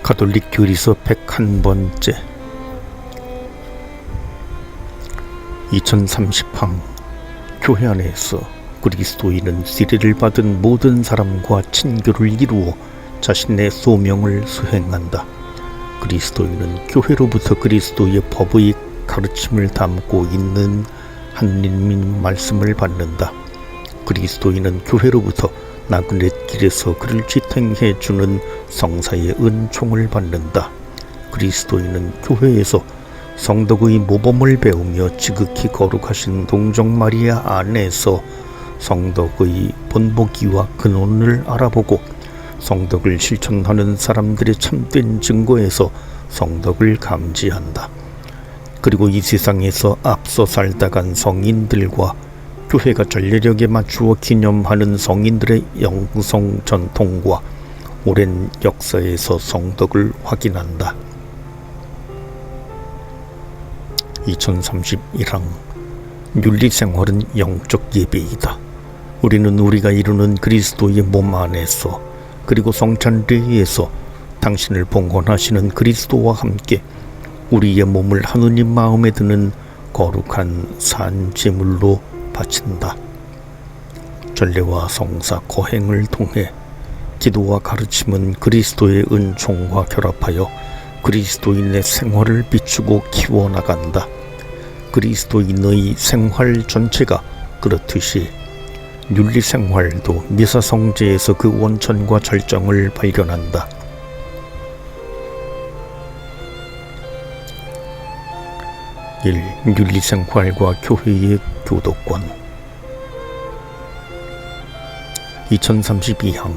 가톨릭 교리서 101번째 2030항 교회 안에서 그리스도인은 세례를 받은 모든 사람과 친교를 이루어 자신의 소명을 수행한다. 그리스도인은 교회로부터 그리스도의 법의 가르침을 담고 있는 하느님의 말씀을 받는다. 그리스도인은 교회로부터 나그네 길에서 그를 지탱해 주는 성사의 은총을 받는다. 그리스도인은 교회에서 성덕의 모범을 배우며 지극히 거룩하신 동정 마리아 안에서 성덕의 본보기와 근원을 알아보고 성덕을 실천하는 사람들의 참된 증거에서 성덕을 감지한다. 그리고 이 세상에서 앞서 살다 간 성인들과 교회가 전례력에 맞추어 기념하는 성인들의 영성 전통과 오랜 역사에서 성덕을 확인한다. 2031항 윤리생활은 영적 예배이다. 우리는 우리가 이루는 그리스도의 몸 안에서 그리고 성찬례에서 당신을 봉헌하시는 그리스도와 함께 우리의 몸을 하느님 마음에 드는 거룩한 산 제물로 바친다. 전례와 성사 거행을 통해 기도와 가르침은 그리스도의 은총과 결합하여 그리스도인의 생활을 비추고 키워나간다. 그리스도인의 생활 전체가 그렇듯이 윤리생활도 미사성제에서 그 원천과 절정을 발견한다. 1. 윤리생활과 교회의 교도권 2032항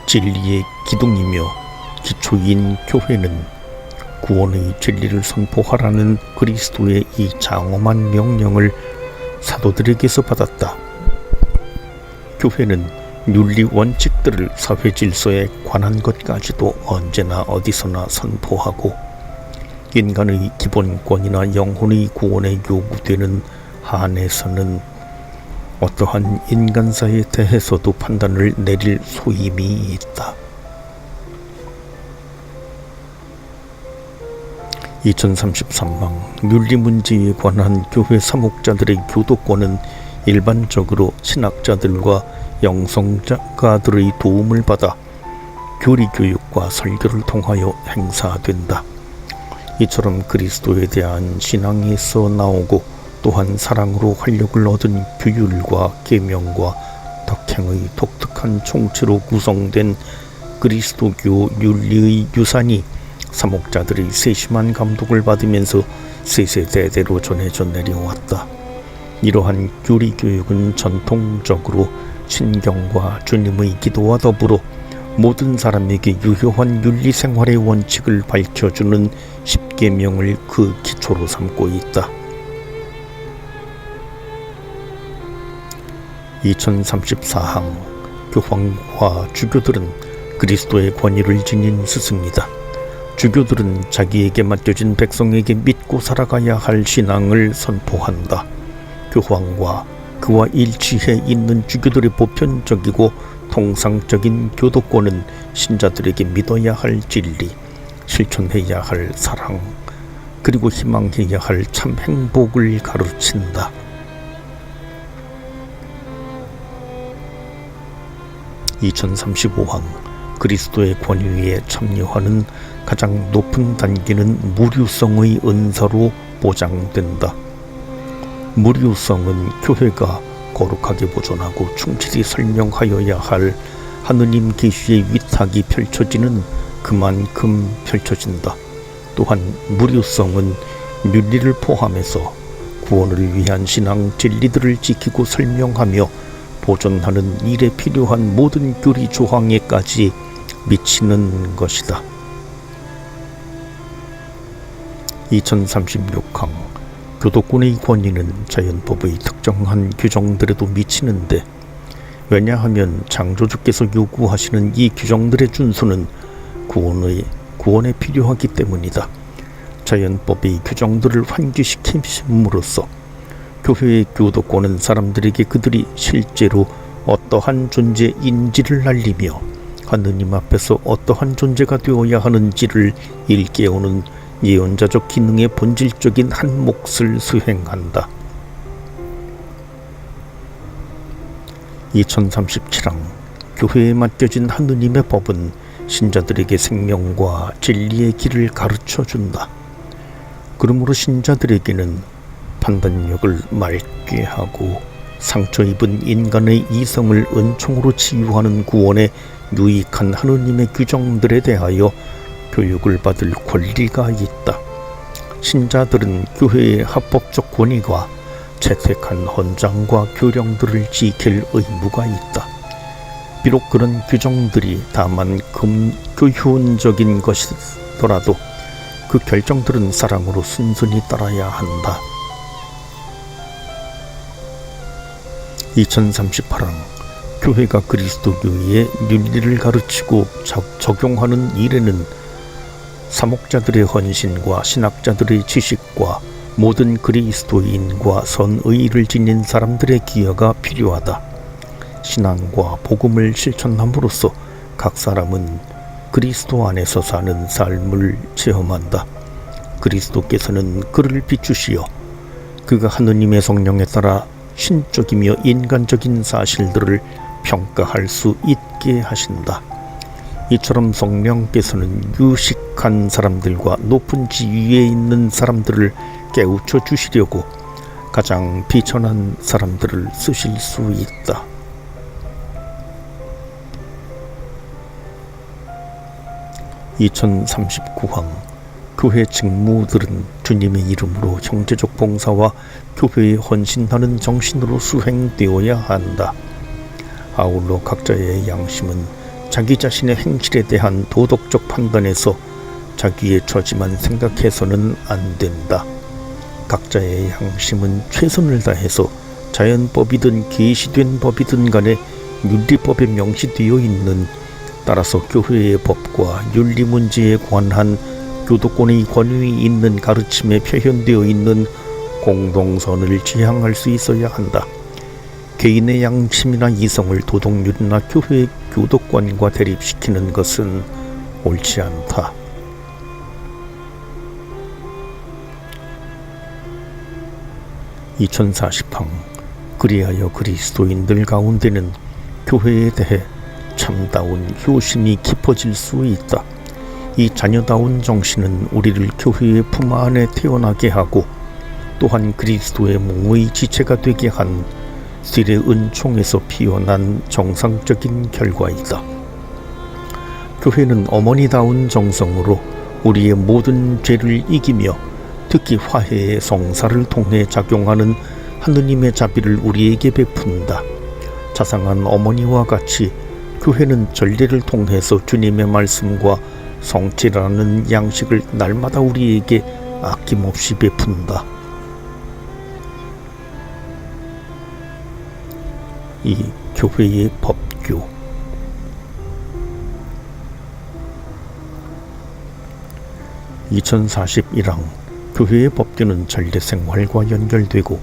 진리의 기둥이며 기초인 교회는 구원의 진리를 선포하라는 그리스도의 이 장엄한 명령을 사도들에게서 받았다. 교회는 윤리 원칙들을 사회 질서에 관한 것까지도 언제나 어디서나 선포하고 인간의 기본권이나 영혼의 구원에 요구되는 한에서는 어떠한 인간사에 대해서도 판단을 내릴 소임이 있다. 2033항 윤리 문제에 관한 교회 사목자들의 교도권은 일반적으로 신학자들과 영성자가들의 도움을 받아 교리교육과 설교를 통하여 행사된다. 이처럼 그리스도에 대한 신앙에서 나오고 또한 사랑으로 활력을 얻은 규율과 계명과 덕행의 독특한 총체로 구성된 그리스도교 윤리의 유산이 사목자들의 세심한 감독을 받으면서 세세대대로 전해져 내려왔다. 이러한 교리교육은 전통적으로 신경과 주님의 기도와 더불어 모든 사람에게 유효한 윤리생활의 원칙을 밝혀주는 십계명을 그 기초로 삼고 있다. 2034항 교황과 주교들은 그리스도의 권위를 지닌 스승이다. 주교들은 자기에게 맡겨진 백성에게 믿고 살아가야 할 신앙을 선포한다. 교황과 그와 일치해 있는 주교들의 보편적이고 통상적인 교도권은 신자들에게 믿어야 할 진리, 실천해야 할 사랑, 그리고 희망해야 할 참 행복을 가르친다. 2035항 그리스도의 권위에 참여하는 가장 높은 단계는 무류성의 은사로 보장된다. 무류성은 교회가 거룩하게 보존하고 충실히 설명하여야 할 하느님 계시의 위탁이 펼쳐지는 그만큼 펼쳐진다. 또한 무류성은 윤리를 포함해서 구원을 위한 신앙 진리들을 지키고 설명하며 보존하는 일에 필요한 모든 교리 조항에까지 미치는 것이다. 2036항 교도권의 권위는 자연법의 특정한 규정들에도 미치는데, 왜냐하면 창조주께서 요구하시는 이 규정들의 준수는 구원에 필요하기 때문이다. 자연법의 규정들을 환기시킴으로써 교회의 교도권은 사람들에게 그들이 실제로 어떠한 존재인지를 알리며 하느님 앞에서 어떠한 존재가 되어야 하는지를 일깨우는 예언자적 기능의 본질적인 한 몫을 수행한다. 2037항 교회에 맡겨진 하느님의 법은 신자들에게 생명과 진리의 길을 가르쳐준다. 그러므로 신자들에게는 판단력을 맑게 하고 상처 입은 인간의 이성을 은총으로 치유하는 구원에 유익한 하느님의 규정들에 대하여 교육을 받을 권리가 있다. 신자들은 교회의 합법적 권위가 채택한 헌장과 교령들을 지킬 의무가 있다. 비록 그런 규정들이 다만 금교훈적인 것이더라도 그 결정들은 사랑으로 순순히 따라야 한다. 2038항 교회가 그리스도교의 윤리를 가르치고 적용하는 일에는 사목자들의 헌신과 신학자들의 지식과 모든 그리스도인과 선의를 지닌 사람들의 기여가 필요하다. 신앙과 복음을 실천함으로써 각 사람은 그리스도 안에서 사는 삶을 체험한다. 그리스도께서는 그를 비추시어 그가 하느님의 성령에 따라 신적이며 인간적인 사실들을 평가할 수 있게 하신다. 이처럼 성령께서는 유식한 사람들과 높은 지위에 있는 사람들을 깨우쳐 주시려고 가장 비천한 사람들을 쓰실 수 있다. 2039항 교회 직무들은 주님의 이름으로 형제적 봉사와 교회에 헌신하는 정신으로 수행되어야 한다. 아울러 각자의 양심은 자기 자신의 행실에 대한 도덕적 판단에서 자기의 처지만 생각해서는 안 된다. 각자의 양심은 최선을 다해서 자연법이든 계시된 법이든 간에 윤리법에 명시되어 있는, 따라서 교회의 법과 윤리 문제에 관한 교도권의 권위 있는 가르침에 표현되어 있는 공동선을 지향할 수 있어야 한다. 개인의 양심이나 이성을 도덕률이나 교회의 교도권과 대립시키는 것은 옳지 않다. (2040항) 그리하여 그리스도인들 가운데는 교회에 대해 참다운 효심이 깊어질 수 있다. 이 자녀다운 정신은 우리를 교회의 품 안에 태어나게 하고 또한 그리스도의 몸의 지체가 되게 한 실의 은총에서 피어난 정상적인 결과이다. 교회는 어머니다운 정성으로 우리의 모든 죄를 이기며 특히 화해의 성사를 통해 작용하는 하느님의 자비를 우리에게 베푼다. 자상한 어머니와 같이 교회는 전례를 통해서 주님의 말씀과 성취라는 양식을 날마다 우리에게 아낌없이 베푼다. 이 교회의 법규. (2041항) 교회의 법규는 전례생활과 연결되고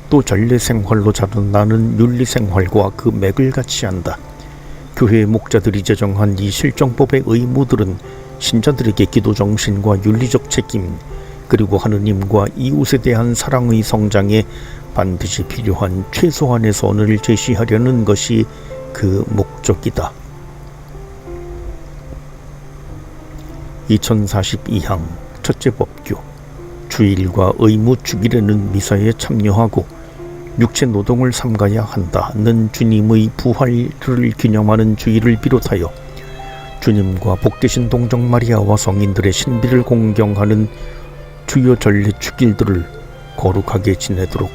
또 전례생활로 자라나는 윤리생활과 그 맥을 같이 한다. 교회의 목자들이 제정한 이 실정법의 의무들은 신자들에게 기도정신과 윤리적 책임, 그리고 하느님과 이웃에 대한 사랑의 성장에 반드시 필요한 최소한의 선을 제시하려는 것이 그 목적이다. 2042항 첫째 법규. 주일과 의무 주일에는 미사에 참여하고 육체 노동을 삼가야 한다는 주님의 부활을 기념하는 주일을 비롯하여 주님과 복되신 동정 마리아와 성인들의 신비를 공경하는 주요 전례 축일들을 거룩하게 지내도록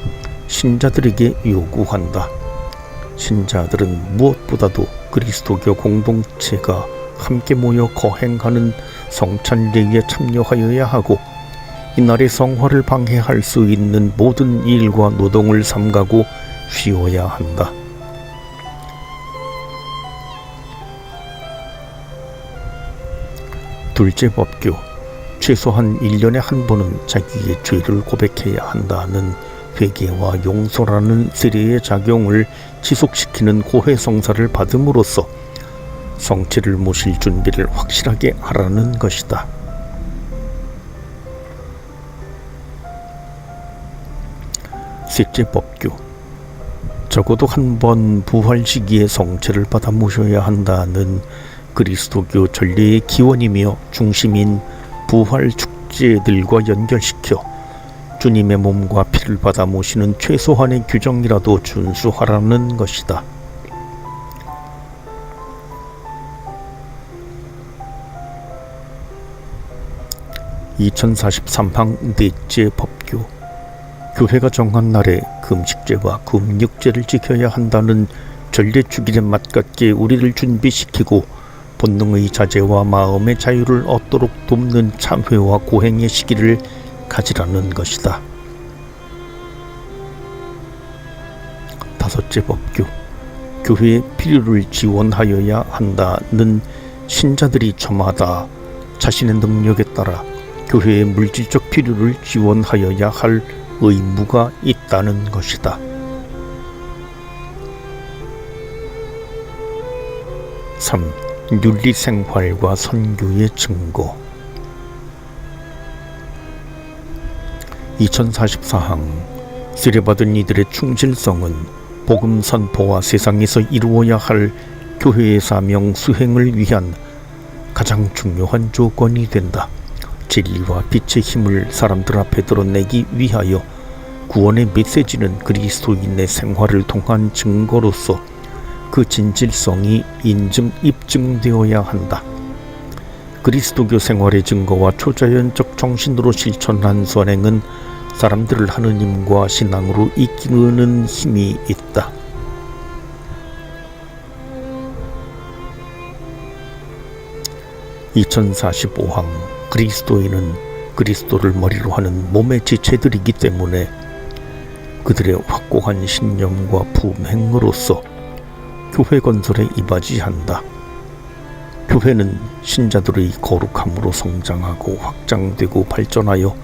신자들에게 요구한다. 신자들은 무엇보다도 그리스도교 공동체가 함께 모여 거행하는 성찬례에 참여하여야 하고 이날의 성화를 방해할 수 있는 모든 일과 노동을 삼가고 쉬어야 한다. 둘째 법규. 최소한 1년에 한 번은 자기의 죄를 고백해야 한다는 회개와 용서라는 세례의 작용을 지속시키는 고해성사를 받음으로써 성체를 모실 준비를 확실하게 하라는 것이다. 셋째 법규. 적어도 한 번 부활 시기에 성체를 받아 모셔야 한다는 그리스도교 전례의 기원이며 중심인 부활 축제들과 연결시켜 주님의 몸과 피를 받아 모시는 최소한의 규정이라도 준수하라는 것이다. (2043 항) 넷째 법규. 교회가 정한 날에 금식제와 금육제를 지켜야 한다는 전례주길에 맞게 우리를 준비시키고 본능의 자제와 마음의 자유를 얻도록 돕는 참회와 고행의 시기를 가지라는 것이다. 다섯째 법규. 교회의 필요를 지원하여야 한다는 신자들이 저마다 자신의 능력에 따라 교회의 물질적 필요를 지원하여야 할 의무가 있다는 것이다. 3. 윤리생활과 선교의 증거. 2044항. 세례받은 이들의 충실성은 복음 선포와 세상에서 이루어야 할 교회의 사명 수행을 위한 가장 중요한 조건이 된다. 진리와 빛의 힘을 사람들 앞에 드러내기 위하여 구원의 메시지는 그리스도인의 생활을 통한 증거로서 그 진실성이 입증되어야 한다. 그리스도교 생활의 증거와 초자연적 정신으로 실천한 선행은 사람들을 하느님과 신앙으로 이끄는 힘이 있다. (2045항) 그리스도인은 그리스도를 머리로 하는 몸의 지체들이기 때문에 그들의 확고한 신념과 품행으로서 교회 건설에 이바지한다. 교회는 신자들의 거룩함으로 성장하고 확장되고 발전하여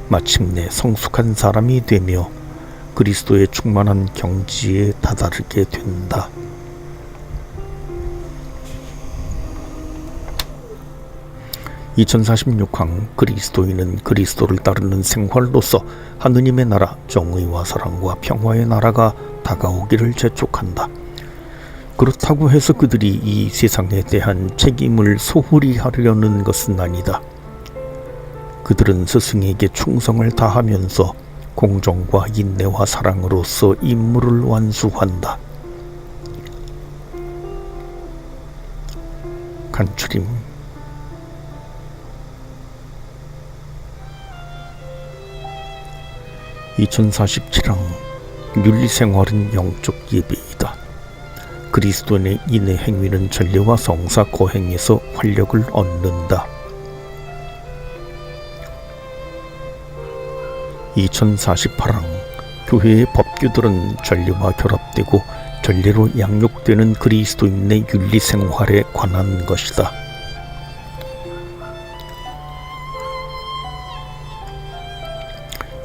마침내 성숙한 사람이 되며 그리스도의 충만한 경지에 다다르게 된다. (2046항) 그리스도인은 그리스도를 따르는 생활로서 하느님의 나라, 정의와 사랑과 평화의 나라가 다가오기를 재촉한다. 그렇다고 해서 그들이 이 세상에 대한 책임을 소홀히 하려는 것은 아니다. 그들은 스승에게 충성을 다하면서 공정과 인내와 사랑으로서 임무를 완수한다. 간추림. (2047항) 윤리생활은 영적 예배이다. 그리스도인의 인의 행위는 전례와 성사 거행에서 활력을 얻는다. 2048항 교회의 법규들은 전례와 결합되고 전례로 양육되는 그리스도인의 윤리생활에 관한 것이다.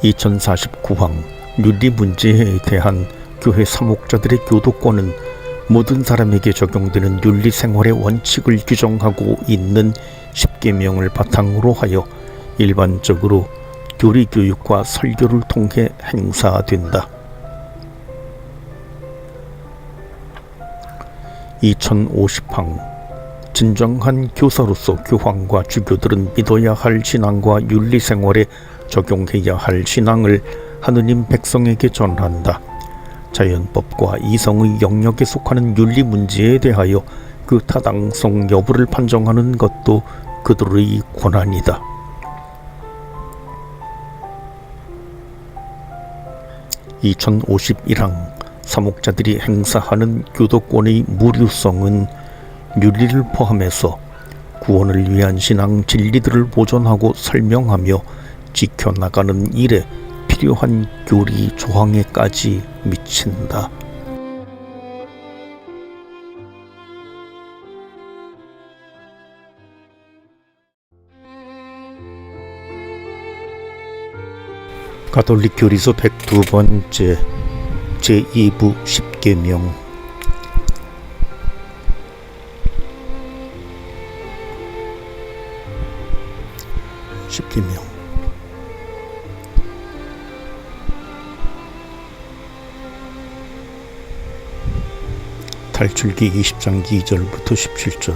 2049항 윤리 문제에 대한 교회 사목자들의 교도권은 모든 사람에게 적용되는 윤리생활의 원칙을 규정하고 있는 십계명을 바탕으로 하여 일반적으로 교리교육과 설교를 통해 행사된다. 2050항 진정한 교사로서 교황과 주교들은 믿어야 할 신앙과 윤리생활에 적용해야 할 신앙을 하느님 백성에게 전한다. 자연법과 이성의 영역에 속하는 윤리 문제에 대하여 그 타당성 여부를 판정하는 것도 그들의 권한이다. 2051항 사목자들이 행사하는 교도권의 무료성은 윤리를 포함해서 구원을 위한 신앙 진리들을 보존하고 설명하며 지켜나가는 일에 필요한 교리 조항에까지 미친다. 가톨릭 교리서 102번째 제2부 십계명. 십계명. 탈출기 20장 2절부터 17절.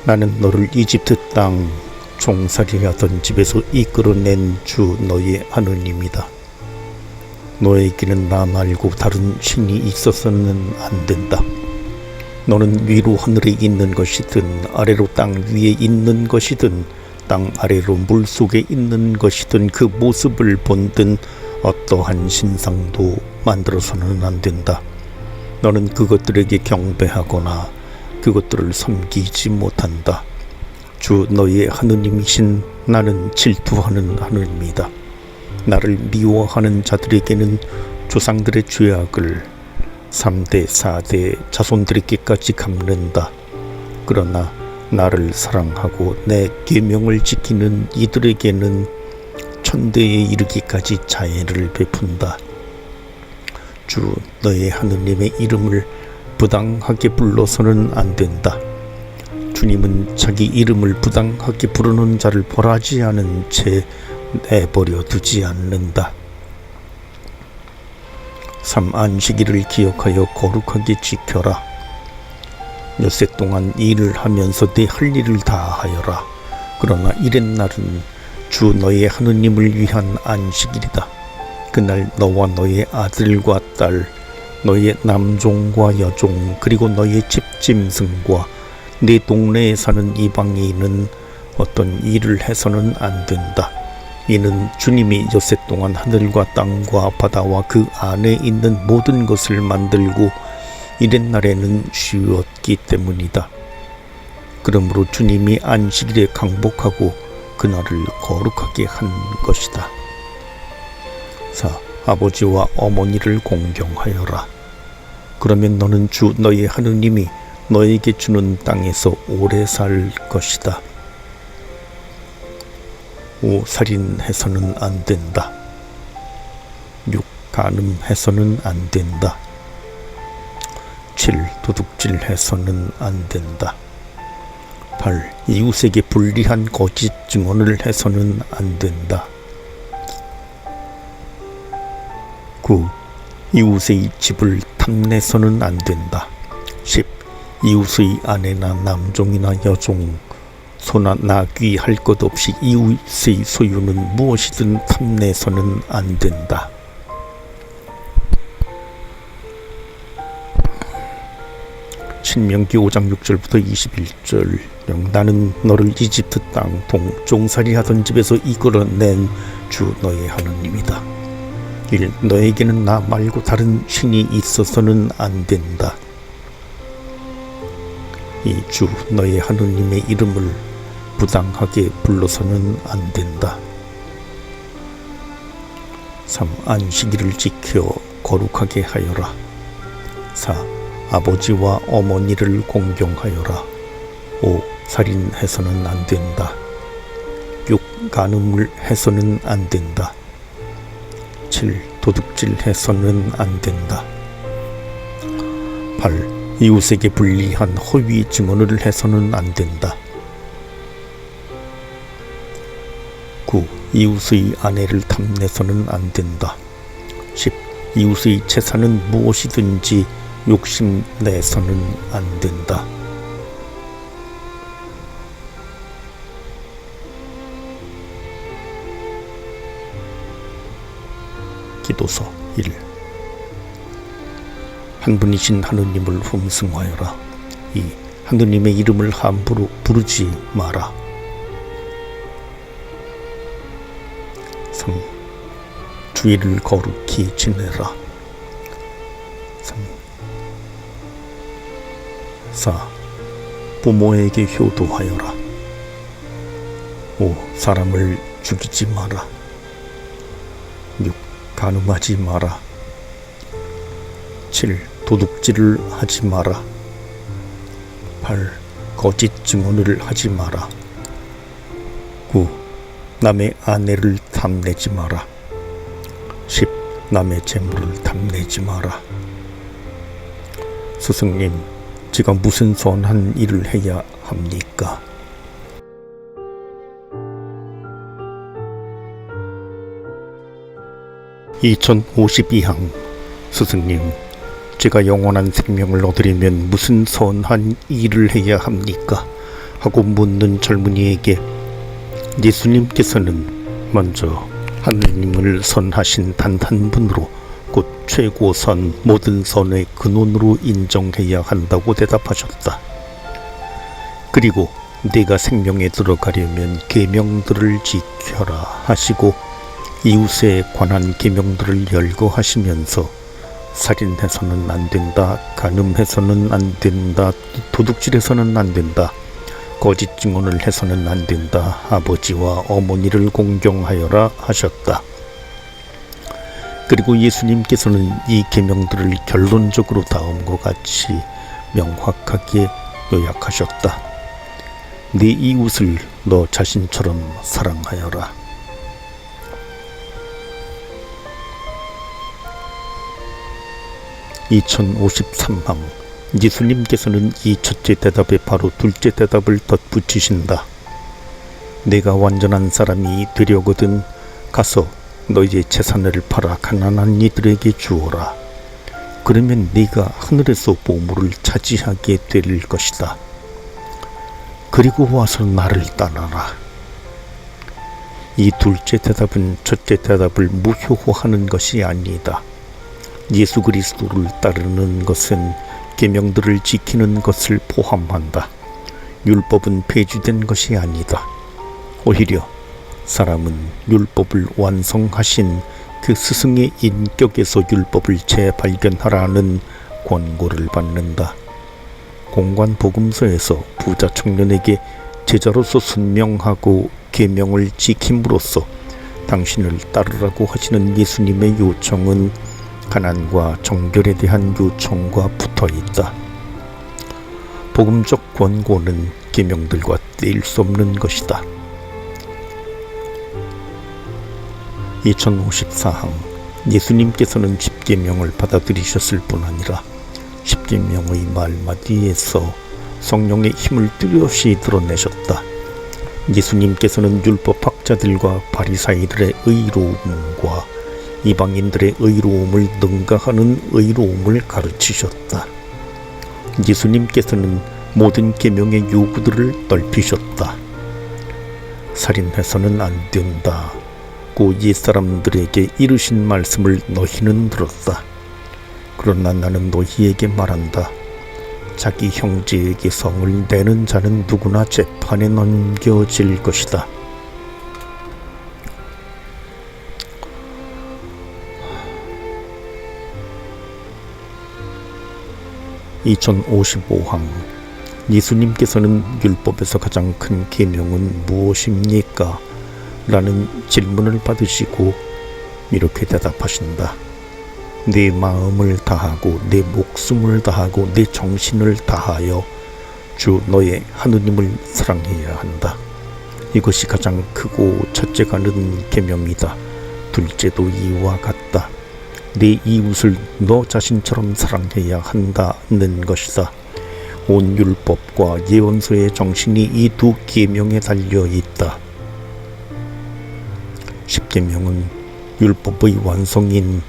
나는 너를 이집트 땅 종살이하던 집에서 이끌어낸 주 너의 하느님이다. 너에게는 나 말고 다른 신이 있어서는 안 된다. 너는 위로 하늘에 있는 것이든 아래로 땅 위에 있는 것이든 땅 아래로 물 속에 있는 것이든 그 모습을 본든 어떠한 신상도 만들어서는 안 된다. 너는 그것들에게 경배하거나 그것들을 섬기지 못한다. 주 너의 하느님이신 나는 질투하는 하느님이다. 나를 미워하는 자들에게는 조상들의 죄악을 3대 4대 자손들에게까지 갚는다. 그러나 나를 사랑하고 내 계명을 지키는 이들에게는 천대에 이르기까지 자애를 베푼다. 주 너의 하느님의 이름을 부당하게 불러서는 안 된다. 주님은 자기 이름을 부당하게 부르는 자를 벌하지 않은 채 내버려 두지 않는다. 3. 안식일을 기억하여 거룩하게 지켜라. 엿새 동안 일을 하면서 네 할 일을 다 하여라. 그러나 이렛날은 주 너의 하느님을 위한 안식일이다. 그날 너와 너의 아들과 딸, 너의 남종과 여종, 그리고 너의 집짐승과 네 동네에 사는 이방인은 어떤 일을 해서는 안 된다. 이는 주님이 엿새 동안 하늘과 땅과 바다와 그 안에 있는 모든 것을 만들고 이렛날에는 쉬었기 때문이다. 그러므로 주님이 안식일에 강복하고 그날을 거룩하게 한 것이다. 4. 아버지와 어머니를 공경하여라. 그러면 너는 주 너의 하느님이 너에게 주는 땅에서 오래 살 것이다. 5. 살인해서는 안 된다. 6. 간음해서는 안 된다. 7. 도둑질해서는 안 된다. 8. 이웃에게 불리한 거짓 증언을 해서는 안 된다. 9. 이웃의 집을 탐내서는 안 된다. 10. 이웃의 아내나 남종이나 여종, 소나 나귀 할 것 없이 이웃의 소유는 무엇이든 탐내서는 안 된다. 신명기 5장 6절부터 21절. 나는 너를 이집트 땅 종살이 하던 집에서 이끌어낸 주 너의 하느님이다. 1. 너에게는 나 말고 다른 신이 있어서는 안 된다. 이 주 너의 하느님의 이름을 부당하게 불러서는 안 된다. 3. 안식일을 지켜 거룩하게 하여라. 4. 아버지와 어머니를 공경하여라. 5. 살인해서는 안 된다. 6. 간음을 해서는 안 된다. 7. 도둑질해서는 안 된다. 8. 이웃에게 불리한 허위 증언을 해서는 안 된다. 9. 이웃의 아내를 탐내서는 안 된다. 10. 이웃의 재산은 무엇이든지 욕심내서는 안 된다. 기도서 1. 한 분이신 하느님을 흠숭하여라. 2. 하느님의 이름을 함부로 부르지 마라. 3. 주일을 거룩히 지내라. 3. 4. 부모에게 효도하여라. 5. 사람을 죽이지 마라. 6. 간음하지 마라. 7. 도둑질을 하지 마라. 8. 거짓 증언을 하지 마라. 9. 남의 아내를 탐내지 마라. 10. 남의 재물을 탐내지 마라. 스승님, 제가 무슨 선한 일을 해야 합니까? 2052항 스승님, 제가 영원한 생명을 얻으려면 무슨 선한 일을 해야 합니까? 하고 묻는 젊은이에게 예수님께서는 먼저 하느님을 선하신 단 한 분으로 곧 최고선 모든 선의 근원으로 인정해야 한다고 대답하셨다. 그리고 네가 생명에 들어가려면 계명들을 지켜라 하시고 이웃에 관한 계명들을 열거하시면서 살인해서는 안 된다, 간음해서는 안 된다, 도둑질해서는 안 된다, 거짓 증언을 해서는 안 된다, 아버지와 어머니를 공경하여라 하셨다. 그리고 예수님께서는 이 계명들을 결론적으로 다음과 같이 명확하게 요약하셨다. 네 이웃을 너 자신처럼 사랑하여라. (2053항) 예수님께서는 이 첫째 대답에 바로 둘째 대답을 덧붙이신다. 내가 완전한 사람이 되려거든 가서 너희의 재산을 팔아 가난한 이들에게 주어라. 그러면 네가 하늘에서 보물을 차지하게 될 것이다. 그리고 와서 나를 따라라. 이 둘째 대답은 첫째 대답을 무효화하는 것이 아니다. 예수 그리스도를 따르는 것은 계명들을 지키는 것을 포함한다. 율법은 폐지된 것이 아니다. 오히려 사람은 율법을 완성하신 그 스승의 인격에서 율법을 재발견하라는 권고를 받는다. 공관복음서에서 부자 청년에게 제자로서 순명하고 계명을 지킴으로써 당신을 따르라고 하시는 예수님의 요청은 가난과 정결에 대한 요청과 붙어 있다. 복음적 권고는 계명들과 떼일 수 없는 것이다. 2054항 예수님께서는 십계명을 받아들이셨을 뿐 아니라 십계명의 말마디에서 성령의 힘을 뚜렷이 드러내셨다. 예수님께서는 율법학자들과 바리사이들의 의로움과 이방인들의 의로움을 능가하는 의로움을 가르치셨다. 예수님께서는 모든 계명의 요구들을 넓히셨다. 살인해서는 안 된다고 옛사람들에게 이르신 말씀을 너희는 들었다. 그러나 나는 너희에게 말한다. 자기 형제에게 성을 내는 자는 누구나 재판에 넘겨질 것이다. (2055항) 예수님께서는 율법에서 가장 큰 계명은 무엇입니까? 라는 질문을 받으시고 이렇게 대답하신다. 내 마음을 다하고 내 목숨을 다하고 내 정신을 다하여 주 너의 하느님을 사랑해야 한다. 이것이 가장 크고 첫째가 는 계명이다. 둘째도 이와 같다. 내 이웃을 너 자신처럼 사랑해야 한다는 것이다. 온 율법과 예언서의 정신이 이 두 계명에 달려 있다. 십계명은 율법의 완성인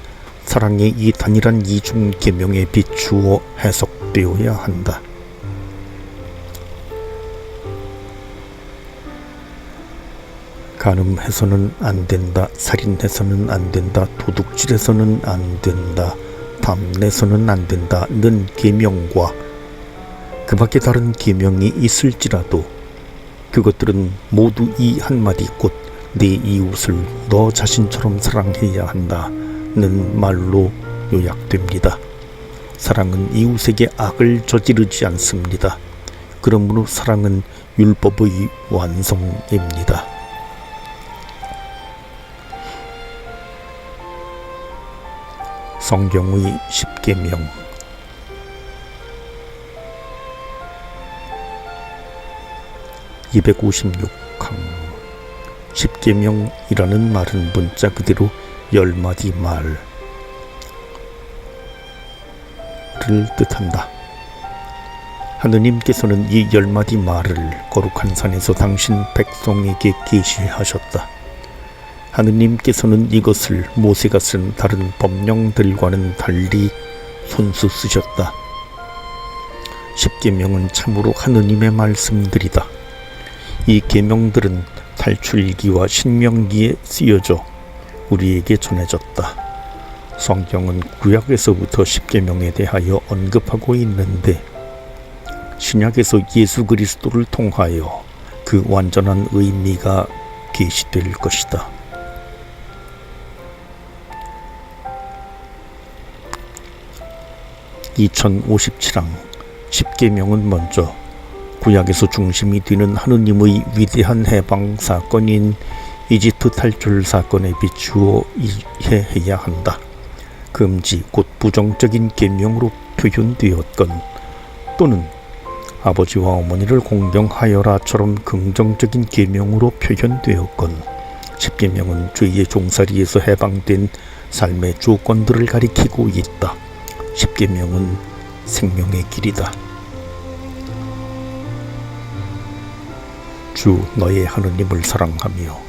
사랑의 이 단일한 이중 계명에 비추어 해석되어야 한다. 간음해서는 안 된다, 살인해서는 안 된다, 도둑질해서는 안 된다, 탐내서는 안 된다는 계명과 그 밖에 다른 계명이 있을지라도 그것들은 모두 이 한마디 곧 내 이웃을 너 자신처럼 사랑해야 한다는 말로 요약됩니다. 사랑은 이웃에게 악을 저지르지 않습니다. 그러므로 사랑은 율법의 완성입니다. 성경의 십계명 256항 십계명이라는 말은 문자 그대로 10마디 말을 뜻한다. 하느님께서는 이 10마디 말을 거룩한 산에서 당신 백성에게 계시하셨다. 하느님께서는 이것을 모세가 쓴 다른 법령들과는 달리 손수 쓰셨다. 십계명은 참으로 하느님의 말씀들이다. 이 계명들은 탈출기와 신명기에 쓰여져 우리에게 전해졌다. 성경은 구약에서부터 십계명에 대하여 언급하고 있는데 신약에서 예수 그리스도를 통하여 그 완전한 의미가 계시될 것이다. (2057항) 십계명은 먼저 구약에서 중심이 되는 하느님의 위대한 해방 사건인 이집트 탈출 사건에 비추어 이해해야 한다. 금지 곧 부정적인 계명으로 표현되었건 또는 아버지와 어머니를 공경하여라처럼 긍정적인 계명으로 표현되었건 십계명은 죄의 종살이에서 해방된 삶의 조건들을 가리키고 있다. 십계명은 생명의 길이다. 주 너의 하느님을 사랑하며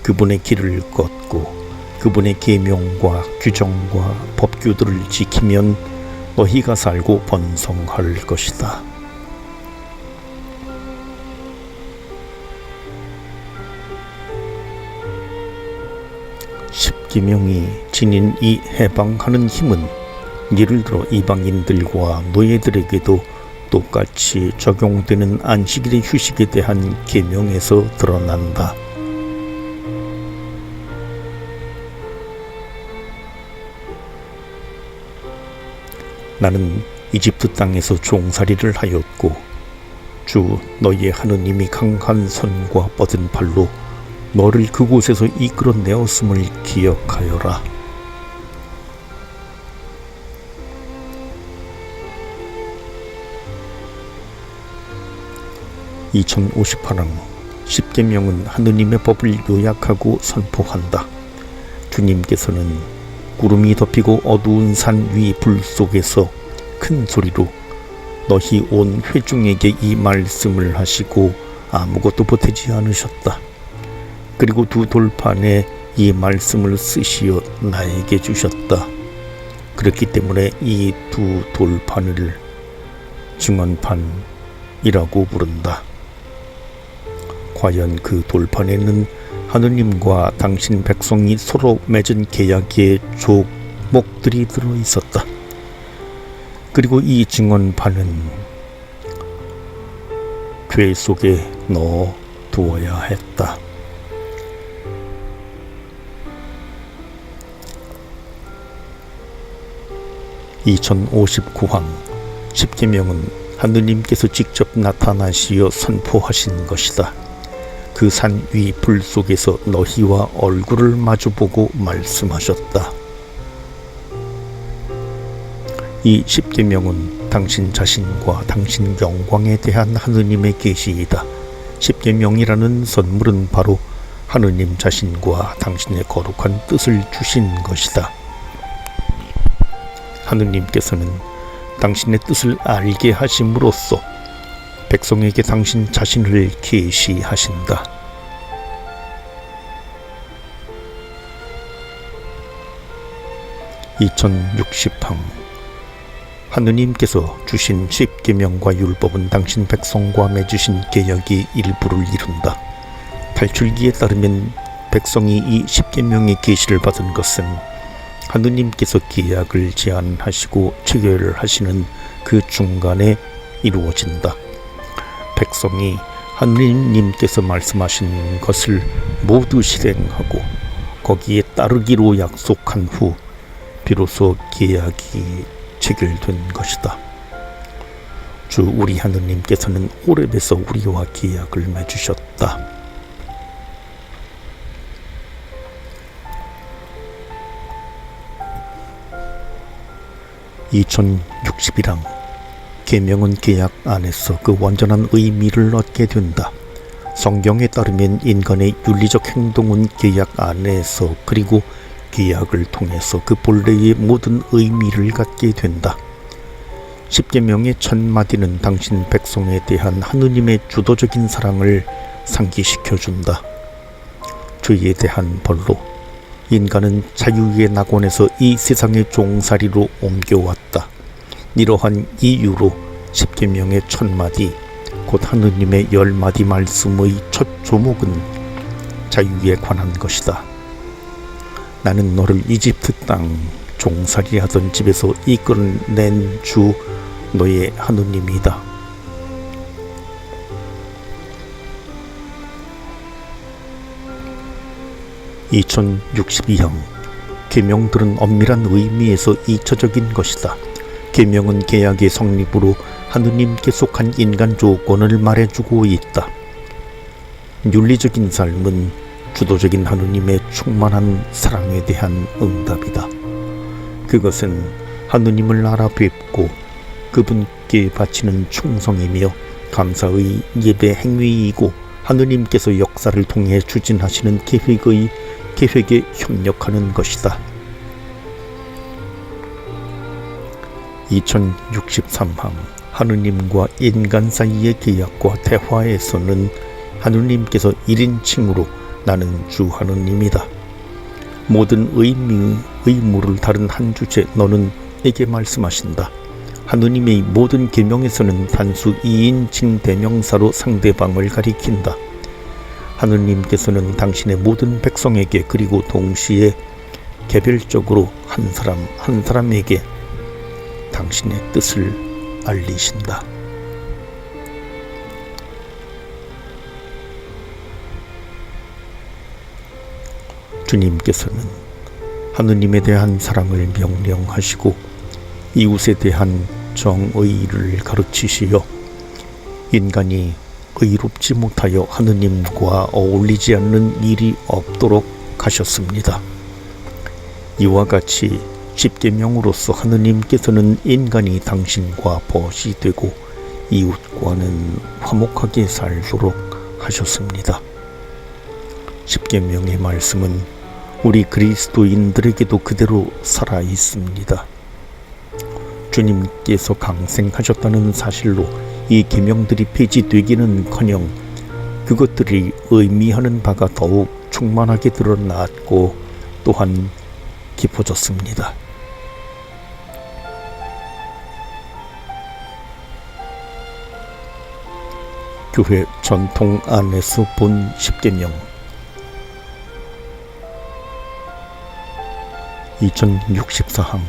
그분의 길을 걷고 그분의 계명과 규정과 법규들을 지키면 너희가 살고 번성할 것이다. 십계명이 지닌 이 해방하는 힘은 예를 들어 이방인들과 노예들에게도 똑같이 적용되는 안식일의 휴식에 대한 계명에서 드러난다. 나는 이집트 땅에서 종살이를 하였고 주 너희의 하느님이 강한 손과 뻗은 팔로 너를 그곳에서 이끌어내었음을 기억하여라. (2058항) 십계명은 하느님의 법을 요약하고 선포한다. 주님께서는 구름이 덮이고 어두운 산 위 불 속에서 큰 소리로 너희 온 회중에게 이 말씀을 하시고 아무것도 보태지 않으셨다. 그리고 두 돌판에 이 말씀을 쓰시어 나에게 주셨다. 그렇기 때문에 이 두 돌판을 증언판이라고 부른다. 과연 그 돌판에는 하느님과 당신 백성이 서로 맺은 계약의 조목들이 들어있었다. 그리고 이 증언판은 궤 속에 넣어 두어야 했다. (2059항) 십계명은 하느님께서 직접 나타나시어 선포하신 것이다. 그 산 위 불 속에서 너희와 얼굴을 마주보고 말씀하셨다. 이 십계명은 당신 자신과 당신 영광에 대한 하느님의 계시이다. 십계명이라는 선물은 바로 하느님 자신과 당신의 거룩한 뜻을 주신 것이다. 하느님께서는 당신의 뜻을 알게 하심으로써 백성에게 당신 자신을 계시하신다. (2060항) 하느님께서 주신 십계명과 율법은 당신 백성과 맺으신 계약의 일부를 이룬다. 탈출기에 따르면 백성이 이 십계명의 계시를 받은 것은 하느님께서 계약을 제안하시고 체결하시는 그 중간에 이루어진다. 백성이 하느님께서 말씀하신 것을 모두 실행하고 거기에 따르기로 약속한 후 비로소 계약이 체결된 것이다. 주 우리 하느님께서는 호렙에서 우리와 계약을 맺으셨다. (2061항) 계명은 계약 안에서 그 완전한 의미를 얻게 된다. 성경에 따르면 인간의 윤리적 행동은 계약 안에서 그리고 계약을 통해서 그 본래의 모든 의미를 갖게 된다. 십계명의 첫 마디는 당신 백성에 대한 하느님의 주도적인 사랑을 상기시켜준다. 죄에 대한 벌로 인간은 자유의 낙원에서 이 세상의 종살이로 옮겨왔다. 이러한 이유로 십계명의 1000마디 곧 하느님의 10마디 말씀의 첫 조목은 자유에 관한 것이다. 나는 너를 이집트 땅 종살이하던 집에서 이끌어낸 주 너의 하느님이다. 2062항 계명들은 엄밀한 의미에서 이처적인 것이다. 계명은 계약의 성립으로 하느님께 속한 인간 조건을 말해주고 있다. 윤리적인 삶은 주도적인 하느님의 충만한 사랑에 대한 응답이다. 그것은 하느님을 알아뵙고 그분께 바치는 충성이며 감사의 예배 행위이고 하느님께서 역사를 통해 추진하시는 계획에 협력하는 것이다. 2063항 하느님과 인간 사이의 계약과 대화에서는 하느님께서 1인칭으로 나는 주 하느님이다. 모든 의무를 다룬 한 주제 너는 에게 말씀하신다. 하느님의 모든 계명에서는 단수 2인칭 대명사로 상대방을 가리킨다. 하느님께서는 당신의 모든 백성에게 그리고 동시에 개별적으로 한 사람 한 사람에게 당신의 뜻을 알리신다. 주님께서는 하느님에 대한 사랑을 명령하시고 이웃에 대한 정의를 가르치시어 인간이 의롭지 못하여 하느님과 어울리지 않는 일이 없도록 하셨습니다. 이와 같이 십계명으로서 하느님께서는 인간이 당신과 벗이 되고 이웃과는 화목하게 살도록 하셨습니다. 십계명의 말씀은 우리 그리스도인들에게도 그대로 살아 있습니다. 주님께서 강생하셨다는 사실로 이 계명들이 폐지되기는커녕 그것들이 의미하는 바가 더욱 충만하게 드러났고 또한 깊어졌습니다. 교회 전통 안에서 본 십계명 2064항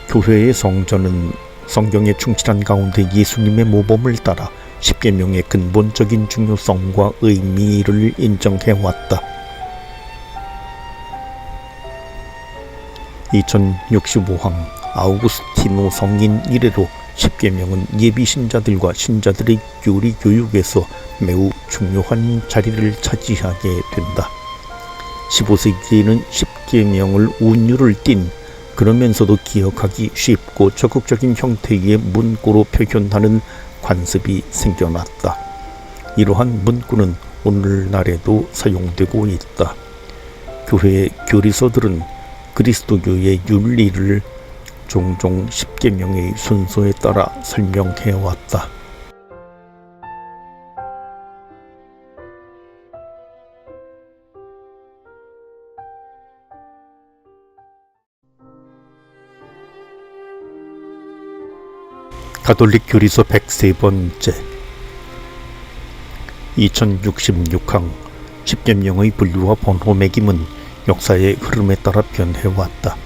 교회의 성전은 성경에 충실한 가운데 예수님의 모범을 따라 십계명의 근본적인 중요성과 의미를 인정해왔다. 2065항 아우구스티노 성인 이래로 십계명은 예비신자들과 신자들의 교리 교육에서 매우 중요한 자리를 차지하게 된다. 15세기에는 십계명을 운율을 띤 그러면서도 기억하기 쉽고 적극적인 형태의 문구로 표현하는 관습이 생겨났다. 이러한 문구는 오늘날에도 사용되고 있다. 교회의 교리서들은 그리스도교의 윤리를 종종 십계명의 순서에 따라 설명해왔다. 가톨릭 교리서 103번째 2066항 십계명의 분류와 번호 매김은 역사의 흐름에 따라 변해왔다.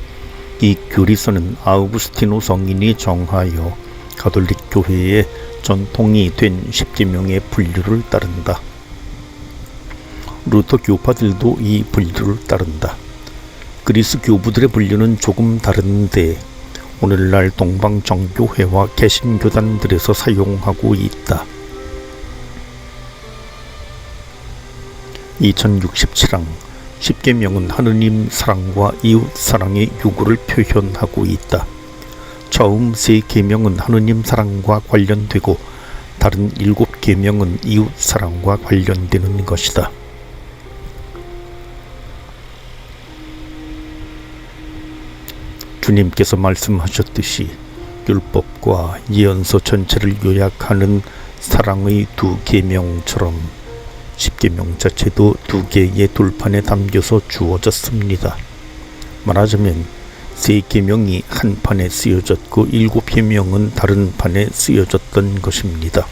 이 교리서는 아우구스티노 성인이 정하여 가톨릭 교회의 전통이 된 십계명의 분류를 따른다. 루터 교파들도 이 분류를 따른다. 그리스 교부들의 분류는 조금 다른데 오늘날 동방정교회와 개신교단들에서 사용하고 있다. 2067항 십계명은 하느님 사랑과 이웃 사랑의 요구를 표현하고 있다. 처음 3계명은 하느님 사랑과 관련되고 다른 7계명은 이웃 사랑과 관련되는 것이다. 주님께서 말씀하셨듯이 율법과 예언서 전체를 요약하는 사랑의 2계명처럼 십계명 자체도 두 개의 돌판에 담겨서 주어졌습니다. 말하자면 세 계명이 한 판에 쓰여졌고 7계명은 다른 판에 쓰여졌던 것입니다.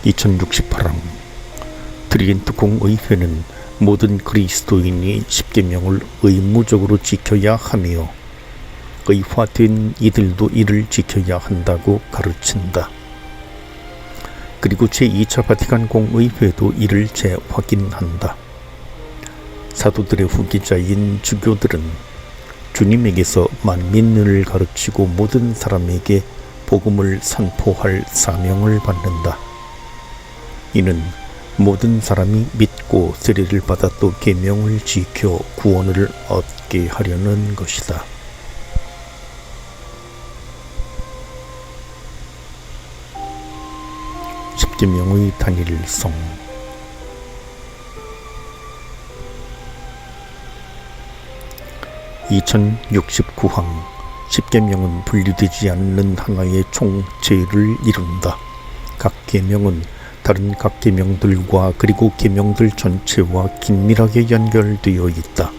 (2068항) 트리겐트 공의회는 모든 그리스도인이 십계명을 의무적으로 지켜야 하며 의화된 이들도 이를 지켜야 한다고 가르친다. 그리고 제2차 바티칸 공의회도 이를 재확인한다. 사도들의 후기자인 주교들은 주님에게서 만민을 가르치고 모든 사람에게 복음을 선포할 사명을 받는다. 이는 모든 사람이 믿고 세례를 받아 또 계명을 지켜 구원을 얻게 하려는 것이다. 십계명의 단일성. (2069항) 십계명은 분리되지 않는 하나의 총체를 이룬다. 각 계명은 다른 각 계명들과 그리고 계명들 전체와 긴밀하게 연결되어 있다.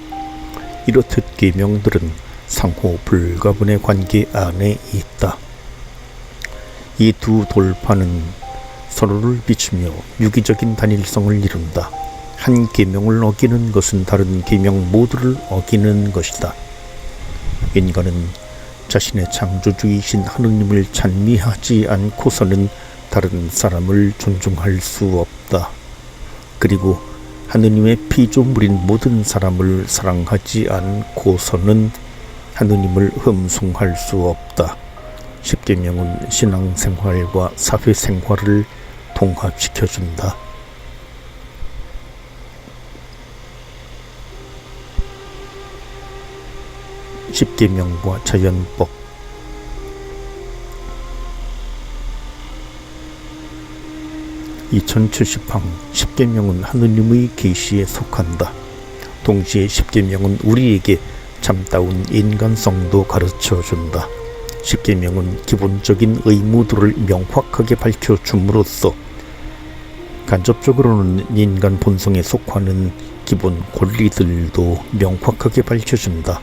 이렇듯 계명들은 상호 불가분의 관계 안에 있다. 이 두 돌판은 서로를 비추며 유기적인 단일성을 이룬다. 한 계명을 어기는 것은 다른 계명 모두를 어기는 것이다. 인간은 자신의 창조주이신 하느님을 찬미하지 않고서는 다른 사람을 존중할 수 없다. 그리고 하느님의 피조물인 모든 사람을 사랑하지 않고서는 하느님을 흠숭할 수 없다. 십계명은 신앙생활과 사회생활을 통합시켜준다. 십계명과 자연법. (2070항) 십계명은 하느님의 계시에 속한다. 동시에 십계명은 우리에게 참다운 인간성도 가르쳐준다. 십계명은 기본적인 의무들을 명확하게 밝혀줌으로써 간접적으로는 인간 본성에 속하는 기본 권리들도 명확하게 밝혀준다.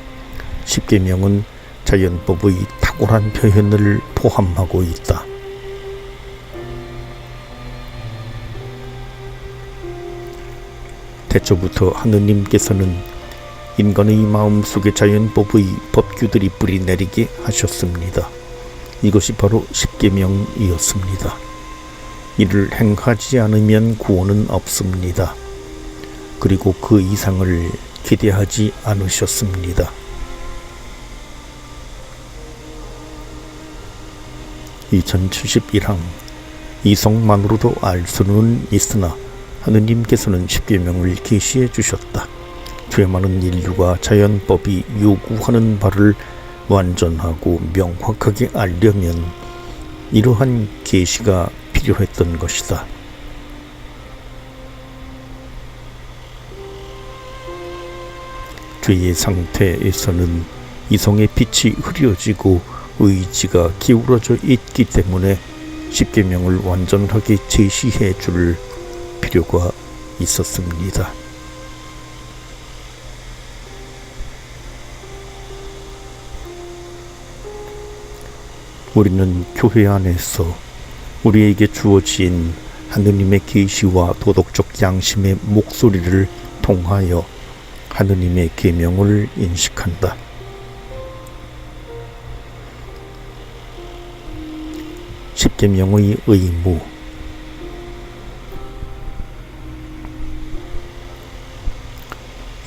십계명은 자연법의 탁월한 표현을 포함하고 있다. 태초부터 하느님께서는 인간의 마음속에 자연법의 법규들이 뿌리내리게 하셨습니다. 이것이 바로 십계명이었습니다. 이를 행하지 않으면 구원은 없습니다. 그리고 그 이상을 기대하지 않으셨습니다. (2071항) 이성만으로도 알 수는 있으나 하느님께서는 십계명을 계시해 주셨다. 죄 많은 인류가 자연법이 요구하는 바를 완전하고 명확하게 알려면 이러한 계시가 필요했던 것이다. 죄의 상태에서는 이성의 빛이 흐려지고 의지가 기울어져 있기 때문에 십계명을 완전하게 제시해 줄 필요가 있었습니다. 우리는 교회 안에서 우리에게 주어진 하느님의 계시와 도덕적 양심의 목소리를 통하여 하느님의 계명을 인식한다. 십계명의 의무.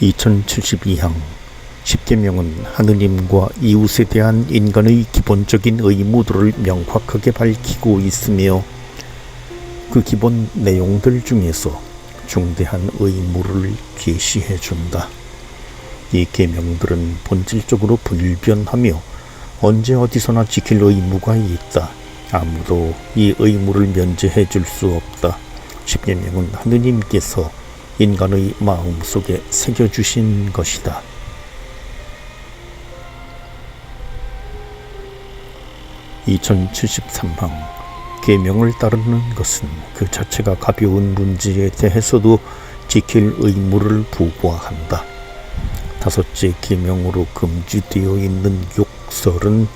(2072항) 십계명은 하느님과 이웃에 대한 인간의 기본적인 의무들을 명확하게 밝히고 있으며 그 기본 내용들 중에서 중대한 의무를 계시해 준다. 이 계명들은 본질적으로 불변하며 언제 어디서나 지킬 의무가 있다. 아무도 이 의무를 면제해 줄 수 없다. 십계명은 하느님께서 인간의 마음속에 새겨주신 것이다. 2073항 계명을 따르는 것은 그 자체가 가벼운 문제에 대해서도 지킬 의무를 부과한다. 다섯째 계명으로 금지되어 있는 욕설은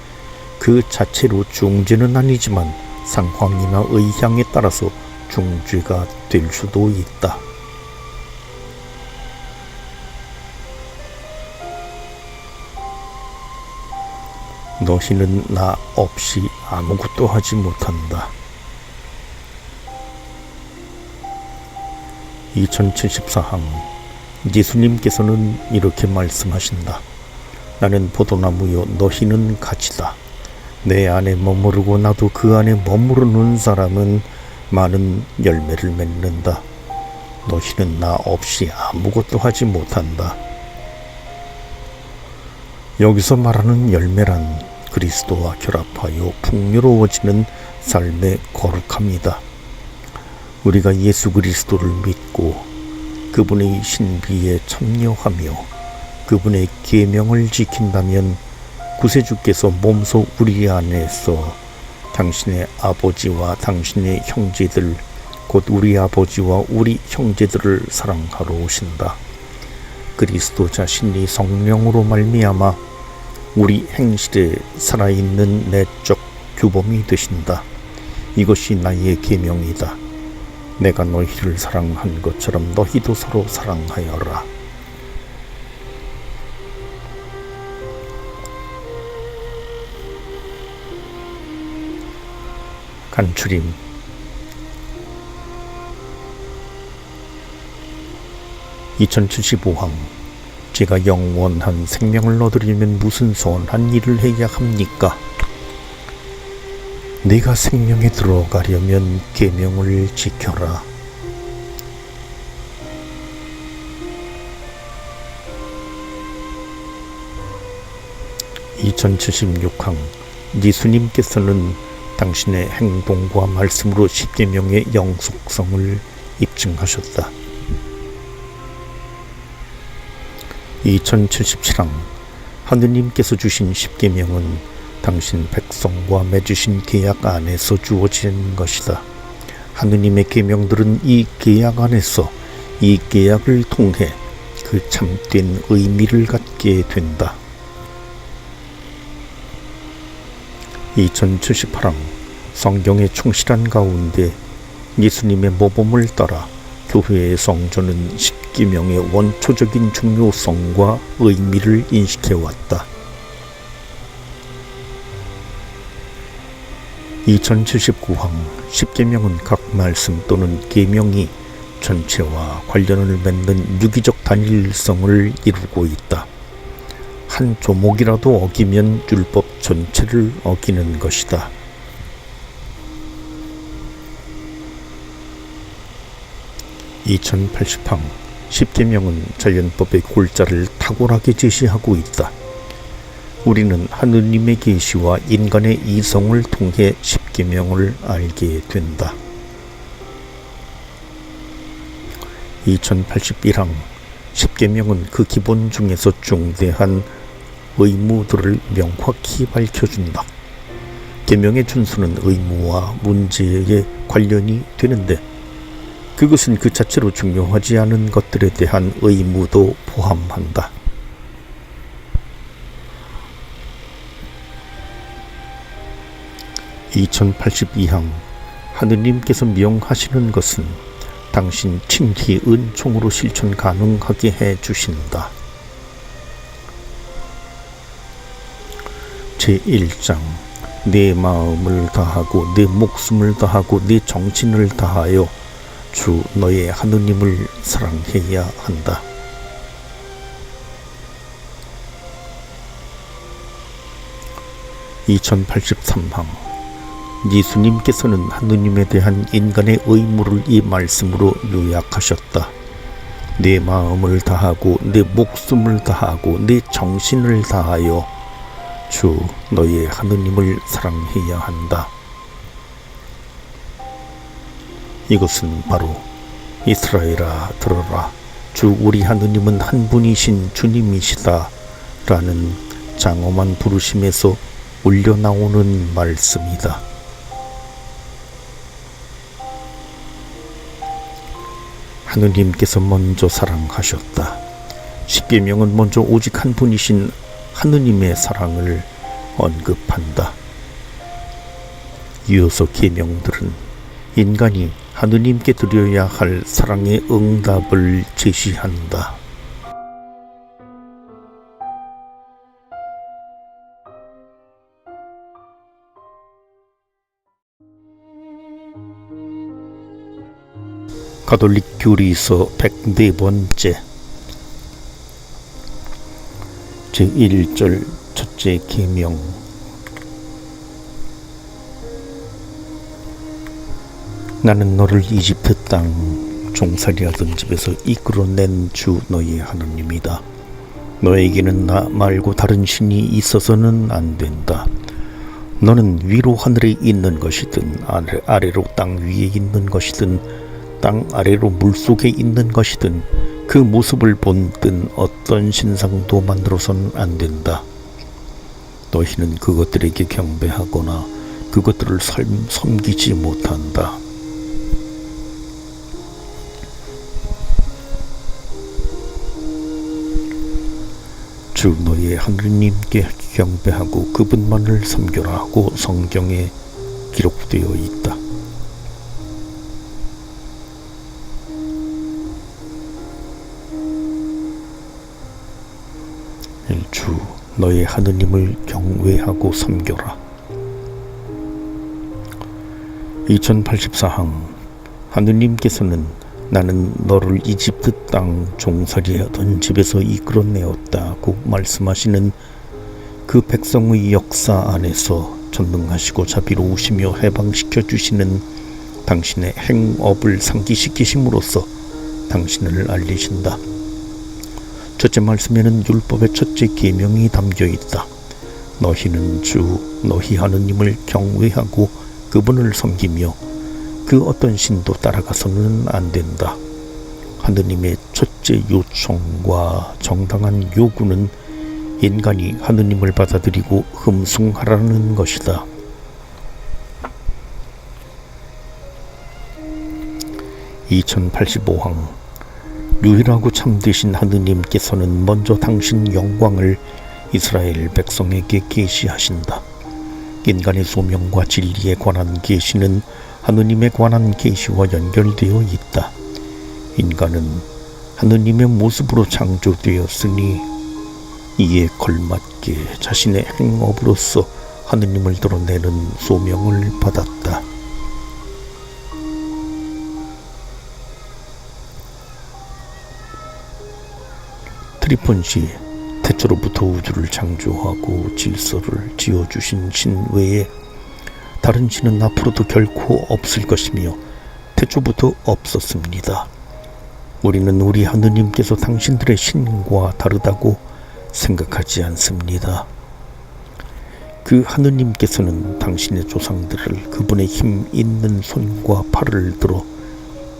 그 자체로 중죄는 아니지만 상황이나 의향에 따라서 중죄가 될 수도 있다. 너희는 나 없이 아무것도 하지 못한다. 2074항 예수님께서는 이렇게 말씀하신다. 나는 포도나무요 너희는 가지다. 내 안에 머무르고 나도 그 안에 머무르는 사람은 많은 열매를 맺는다. 너희는 나 없이 아무것도 하지 못한다. 여기서 말하는 열매란 그리스도와 결합하여 풍요로워지는 삶의 거룩함이다. 우리가 예수 그리스도를 믿고 그분의 신비에 참여하며 그분의 계명을 지킨다면 구세주께서 몸소 우리 안에서 당신의 아버지와 당신의 형제들 곧 우리 아버지와 우리 형제들을 사랑하러 오신다. 그리스도 자신이 성령으로 말미암아 우리 행실에 살아있는 내적 규범이 되신다. 이것이 나의 계명이다. 내가 너희를 사랑한 것처럼 너희도 서로 사랑하여라. 간추림. (2075항) 제가 영원한 생명을 얻으려면 무슨 선한 일을 해야 합니까? 내가 생명에 들어가려면 계명을 지켜라. (2076항) 예수님께서는 당신의 행동과 말씀으로 십계명의 영속성을 입증하셨다. 2077항 하느님께서 주신 십계명은 당신 백성과 맺으신 계약 안에서 주어진 것이다. 하느님의 계명들은 이 계약 안에서 이 계약을 통해 그 참된 의미를 갖게 된다. 2078항 성경의 충실한 가운데 예수님의 모범을 따라 교회의 성전은 십계명의 원초적인 중요성과 의미를 인식해왔다. 2079항 십계명은 각 말씀 또는 계명이 전체와 관련을 맺는 유기적 단일성을 이루고 있다. 한 조목이라도 어기면 율법 전체를 어기는 것이다. 2080항 십계명은 자연법의 골자를 탁월하게 제시하고 있다. 우리는 하느님의 계시와 인간의 이성을 통해 십계명을 알게 된다. 2081항 십계명은 그 기본 중에서 중대한 의무들을 명확히 밝혀준다. 계명의 준수는 의무와 문제에 관련이 되는데 그것은 그 자체로 중요하지 않은 것들에 대한 의무도 포함한다. 2082항 하느님께서 명하시는 것은 당신 친히 은총으로 실천 가능하게 해주신다. 제1장 내 마음을 다하고 내 목숨을 다하고 내 정신을 다하여 주 너의 하느님을 사랑해야 한다. (2083항) 예수님께서는 하느님에 대한 인간의 의무를 이 말씀으로 요약하셨다. 내 마음을 다하고 내 목숨을 다하고 내 정신을 다하여 주 너의 하느님을 사랑해야 한다. 이것은 바로 이스라엘아 들어라 주 우리 하느님은 한 분이신 주님이시다 라는 장엄한 부르심에서 올려나오는 말씀이다. 하느님께서 먼저 사랑하셨다. 십계명은 먼저 오직 한 분이신 하느님의 사랑을 언급한다. 이어서 계명들은 인간이 하느님께 드려야 할 사랑의 응답을 제시한다. 가톨릭 교리서 104번째 제1절 첫째 계명. 나는 너를 이집트 땅 종살이하던 집에서 이끌어낸 주 너의 하나님이다. 너에게는 나 말고 다른 신이 있어서는 안 된다. 너는 위로 하늘에 있는 것이든 아래로 땅 위에 있는 것이든 땅 아래로 물속에 있는 것이든 그 모습을 본든 어떤 신상도 만들어서는 안 된다. 너희는 그것들에게 경배하거나 그것들을 섬기지 못한다. 주 너의 하느님께 경배하고 그분만을 섬겨라 하고 성경에 기록되어 있다. 주 너의 하느님을 경외하고 섬겨라. 2084항. 하느님께서는 나는 너를 이집트 땅 종살이하던 집에서 이끌어내었다고 말씀하시는 그 백성의 역사 안에서 전능하시고 자비로우시며 해방시켜 주시는 당신의 행업을 상기시키심으로써 당신을 알리신다. 첫째 말씀에는 율법의 첫째 계명이 담겨 있다. 너희는 주 너희 하느님을 경외하고 그분을 섬기며 그 어떤 신도 따라가서는 안 된다. 하느님의 첫째 요청과 정당한 요구는 인간이 하느님을 받아들이고 흠숭하라는 것이다. 2085항. 유일하고 참되신 하느님께서는 먼저 당신 영광을 이스라엘 백성에게 계시하신다. 인간의 소명과 진리에 관한 계시는 하느님에 관한 계시와 연결되어 있다. 인간은 하느님의 모습으로 창조되었으니 이에 걸맞게 자신의 행업으로서 하느님을 드러내는 소명을 받았다. 트리폰시 태초로부터 우주를 창조하고 질서를 지어주신 신 외에 다른 신은 앞으로도 결코 없을 것이며 태초부터 없었습니다. 우리는 우리 하느님께서 당신들의 신과 다르다고 생각하지 않습니다. 그 하느님께서는 당신의 조상들을 그분의 힘 있는 손과 팔을 들어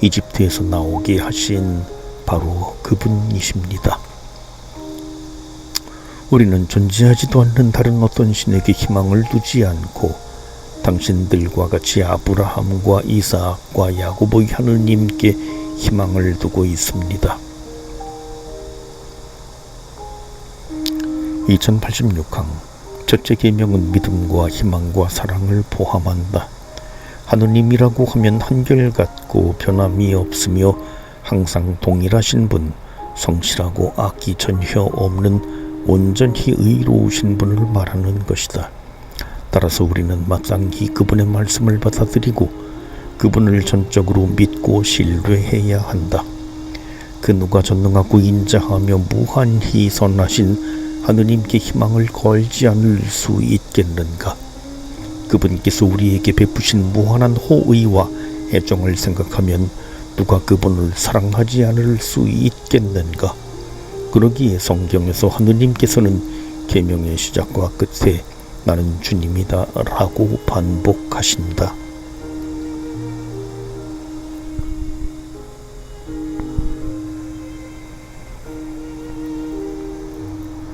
이집트에서 나오게 하신 바로 그분이십니다. 우리는 존재하지도 않는 다른 어떤 신에게 희망을 두지 않고 당신들과 같이 아브라함과 이삭과 야고보의 하느님께 희망을 두고 있습니다. 2086항. 첫째 계명은 믿음과 희망과 사랑을 포함한다. 하느님이라고 하면 한결같고 변함이 없으며 항상 동일하신 분, 성실하고 악이 전혀 없는 온전히 의로우신 분을 말하는 것이다. 따라서 우리는 마땅히 그분의 말씀을 받아들이고 그분을 전적으로 믿고 신뢰해야 한다. 그 누가 전능하고 인자하며 무한히 선하신 하느님께 희망을 걸지 않을 수 있겠는가? 그분께서 우리에게 베푸신 무한한 호의와 애정을 생각하면 누가 그분을 사랑하지 않을 수 있겠는가? 그러기에 성경에서 하느님께서는 계명의 시작과 끝에 나는 주님이다 라고 반복하신다.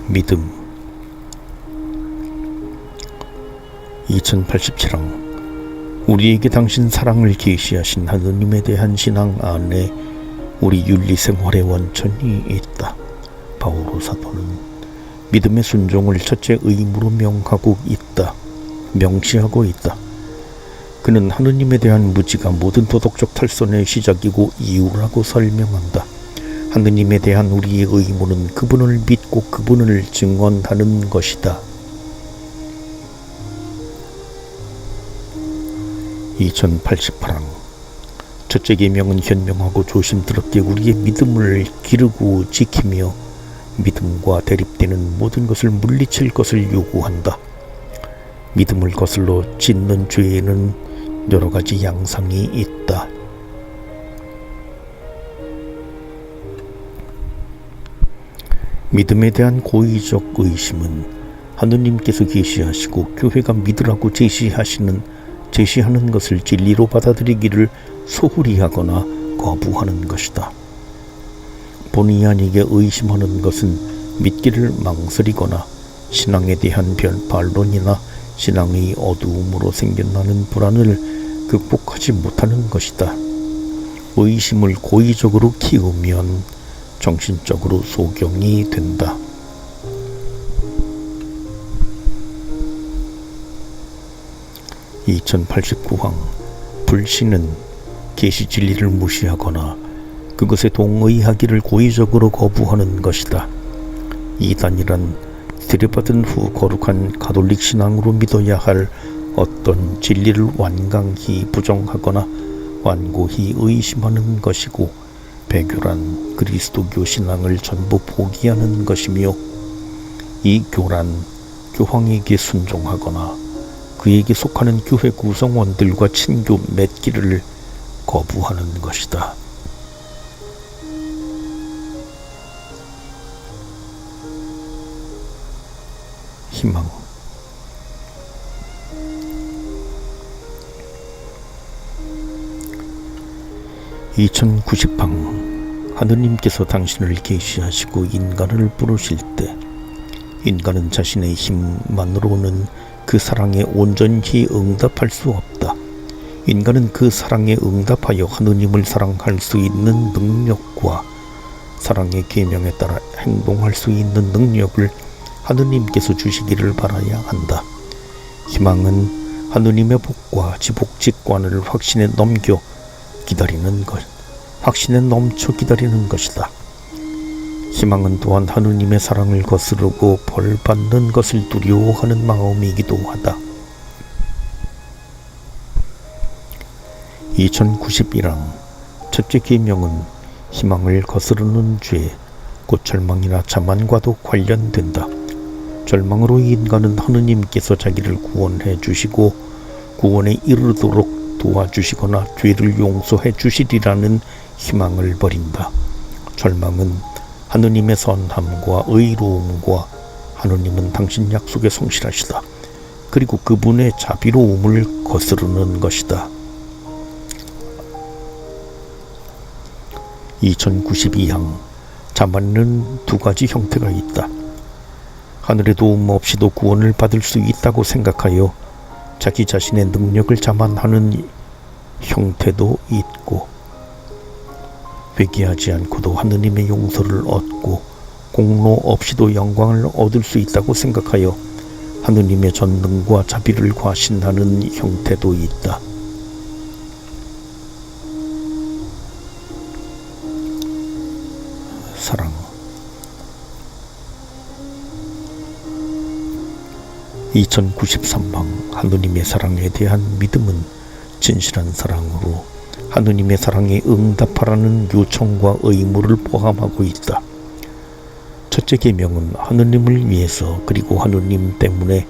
믿음. 2087항 우리에게 당신 사랑을 계시하신 하느님에 대한 신앙 안에 우리 윤리생활의 원천이 있다. 바오로 사도는 믿음의 순종을 첫째 의무로 명시하고 있다. 그는 하느님에 대한 무지가 모든 도덕적 탈선의 시작이고 이유라고 설명한다. 하느님에 대한 우리의 의무는 그분을 믿고 그분을 증언하는 것이다. 2088항 첫째 계명은 현명하고 조심스럽게 우리의 믿음을 기르고 지키며 믿음과 대립되는 모든 것을 물리칠 것을 요구한다. 믿음을 거슬러 짓는 죄에는 여러 가지 양상이 있다. 믿음에 대한 고의적 의심은 하느님께서 계시하시고 교회가 믿으라고 제시하는 것을 진리로 받아들이기를 소홀히 하거나 거부하는 것이다. 본의 아니게 의심하는 것은 믿기를 망설이거나 신앙에 대한 반론이나 신앙의 어두움으로 생겨나는 불안을 극복하지 못하는 것이다. 의심을 고의적으로 키우면 정신적으로 소경이 된다. 2089항 불신은 계시 진리를 무시하거나 그것에 동의하기를 고의적으로 거부하는 것이다. 이단이란 들여받은 후 거룩한 가톨릭 신앙으로 믿어야 할 어떤 진리를 완강히 부정하거나 완고히 의심하는 것이고, 배교란 그리스도교 신앙을 전부 포기하는 것이며, 이 교란 교황에게 순종하거나 그에게 속하는 교회 구성원들과 친교 맺기를 거부하는 것이다. 희망. (2090항) 하느님께서 당신을 계시하시고 인간을 부르실 때 인간은 자신의 힘만으로는 그 사랑에 온전히 응답할 수 없다. 인간은 그 사랑에 응답하여 하느님을 사랑할 수 있는 능력과 사랑의 계명에 따라 행동할 수 있는 능력을 하느님께서 주시기를 바라야 한다. 희망은 하느님의 복과 지복직관을 확신에 넘쳐 기다리는 것이다. 희망은 또한 하느님의 사랑을 거스르고 벌 받는 것을 두려워하는 마음이기도 하다. 2091항 첫째 계명은 희망을 거스르는 죄, 곧 절망이나 자만과도 관련된다. 절망으로 인간은 하느님께서 자기를 구원해 주시고 구원에 이르도록 도와주시거나 죄를 용서해 주시리라는 희망을 버린다. 절망은 하느님의 선함과 의로움과 하느님은 당신 약속에 성실하시다. 그리고 그분의 자비로움을 거스르는 것이다. 2092항 자만은 두 가지 형태가 있다. 하늘의 도움 없이도 구원을 받을 수 있다고 생각하여 자기 자신의 능력을 자만하는 형태도 있고, 회개하지 않고도 하느님의 용서를 얻고 공로 없이도 영광을 얻을 수 있다고 생각하여 하느님의 전능과 자비를 과신하는 형태도 있다. 사랑. (2093항) 하느님의 사랑에 대한 믿음은 진실한 사랑으로 하느님의 사랑에 응답하라는 요청과 의무를 포함하고 있다. 첫째 계명은 하느님을 위해서 그리고 하느님 때문에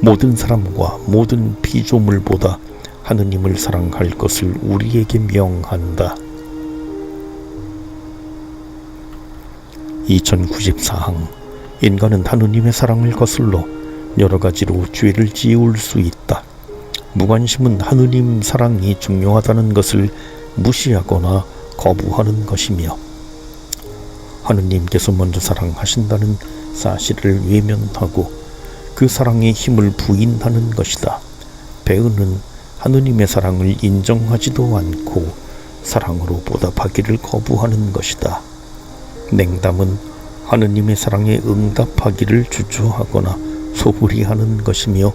모든 사람과 모든 피조물보다 하느님을 사랑할 것을 우리에게 명한다. 2094항 인간은 하느님의 사랑을 거슬러 여러 가지로 죄를 지을 수 있다. 무관심은 하느님 사랑이 중요하다는 것을 무시하거나 거부하는 것이며, 하느님께서 먼저 사랑하신다는 사실을 외면하고 그 사랑의 힘을 부인하는 것이다. 배은은 하느님의 사랑을 인정하지도 않고 사랑으로 보답하기를 거부하는 것이다. 냉담은 하느님의 사랑에 응답하기를 주저하거나 소홀히 하는 것이며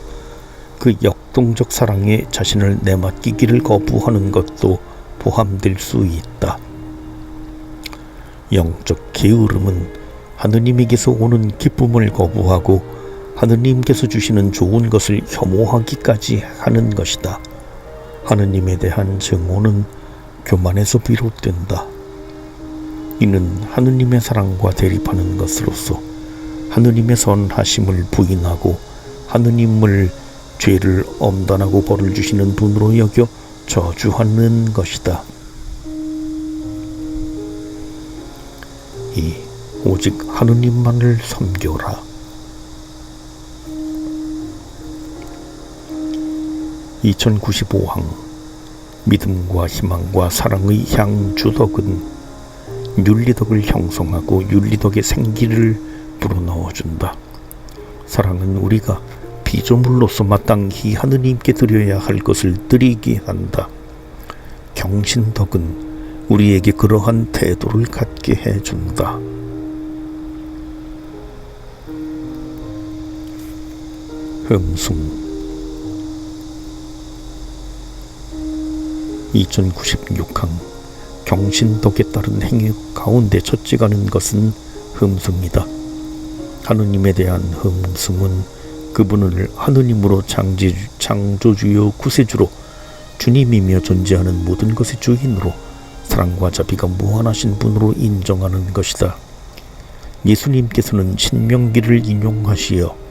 그 역동적 사랑에 자신을 내맡기기를 거부하는 것도 포함될 수 있다. 영적 게으름은 하느님에게서 오는 기쁨을 거부하고 하느님께서 주시는 좋은 것을 혐오하기까지 하는 것이다. 하느님에 대한 증오는 교만에서 비롯된다. 이는 하느님의 사랑과 대립하는 것으로서 하느님의 선하심을 부인하고 하느님을 죄를 엄단하고 벌을 주시는 분으로 여겨 저주하는 것이다. 오직 하느님만을 섬겨라. 2095항 믿음과 희망과 사랑의 향주덕은 윤리덕을 형성하고 윤리덕의 생기를 불어넣어준다. 사랑은 우리가 피조물로서 마땅히 하느님께 드려야 할 것을 드리게 한다. 경신덕은 우리에게 그러한 태도를 갖게 해준다. 흠숭 2096항 경신덕에 따른 행위 가운데 첫째가는 것은 흠숭이다. 하느님에 대한 흠숭은 그분을 하느님으로 창조주요 구세주로 주님이며 존재하는 모든 것의 주인으로 사랑과 자비가 무한하신 분으로 인정하는 것이다. 예수님께서는 신명기를 인용하시어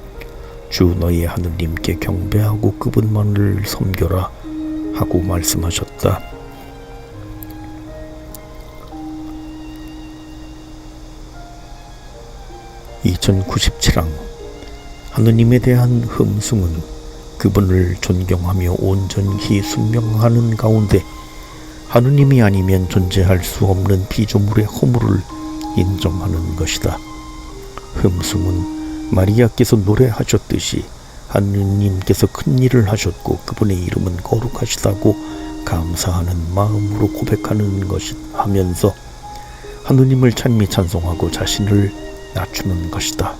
주 너의 하느님께 경배하고 그분만을 섬겨라 하고 말씀하셨다. (2097항) 하느님에 대한 흠숭은 그분을 존경하며 온전히 순명하는 가운데 하느님이 아니면 존재할 수 없는 피조물의 허물을 인정하는 것이다. 흠숭은 마리아께서 노래하셨듯이 하느님께서 큰 일을 하셨고 그분의 이름은 거룩하시다고 감사하는 마음으로 고백하는 것이 하면서 하느님을 찬미 찬송하고 자신을 낮추는 것이다.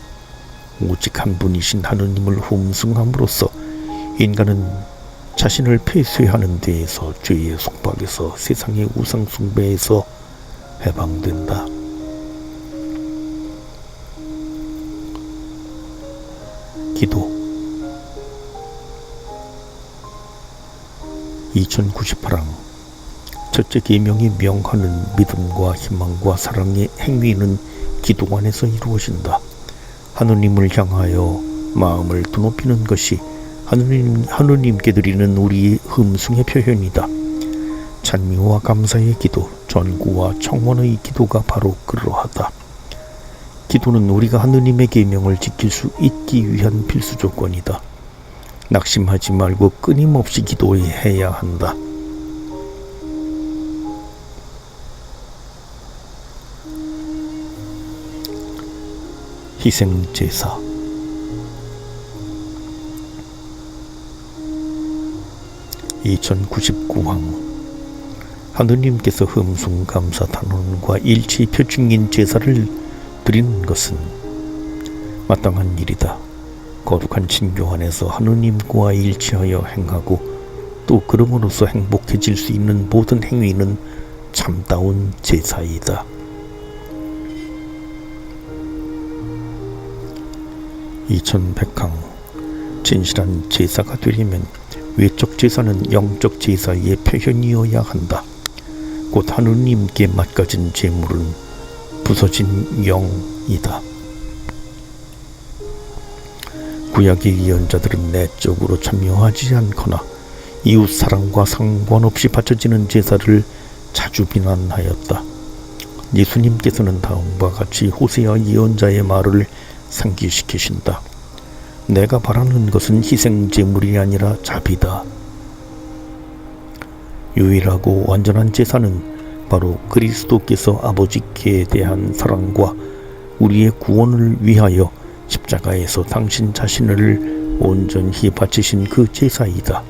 오직 한 분이신 하느님을 흠숭함으로써 인간은 자신을 폐쇄하는 데에서 죄의 속박에서 세상의 우상 숭배에서 해방된다. 기도 2098항 첫째 계명이 명하는 믿음과 희망과 사랑의 행위는 기도 안에서 이루어진다. 하느님을 향하여 마음을 드높이는 것이 하느님께 드리는 우리의 흠숭의 표현이다. 찬미와 감사의 기도, 전구와 청원의 기도가 바로 그러하다. 기도는 우리가 하느님의 계명을 지킬 수 있기 위한 필수 조건이다. 낙심하지 말고 끊임없이 기도해야 한다. 희생제사 2099항 하느님께서 흠숭 감사 단원과 일치 표징인 제사를 드리는 것은 마땅한 일이다. 거룩한 친교 안에서 하느님과 일치하여 행하고 또 그럼으로써 행복해질 수 있는 모든 행위는 참다운 제사이다. 2100항 진실한 제사가 되려면 외적 제사는 영적 제사의 표현이어야 한다. 곧 하느님께 맡겨진 제물은 부서진 영이다. 구약의 예언자들은 내적으로 참여하지 않거나 이웃 사랑과 상관없이 바쳐지는 제사를 자주 비난하였다. 예수님께서는 다음과 같이 호세아 예언자의 말을 상기시키신다. 내가 바라는 것은 희생 제물이 아니라 자비다. 유일하고 완전한 제사는 바로 그리스도께서 아버지께 대한 사랑과 우리의 구원을 위하여 십자가에서 당신 자신을 온전히 바치신 그 제사이다.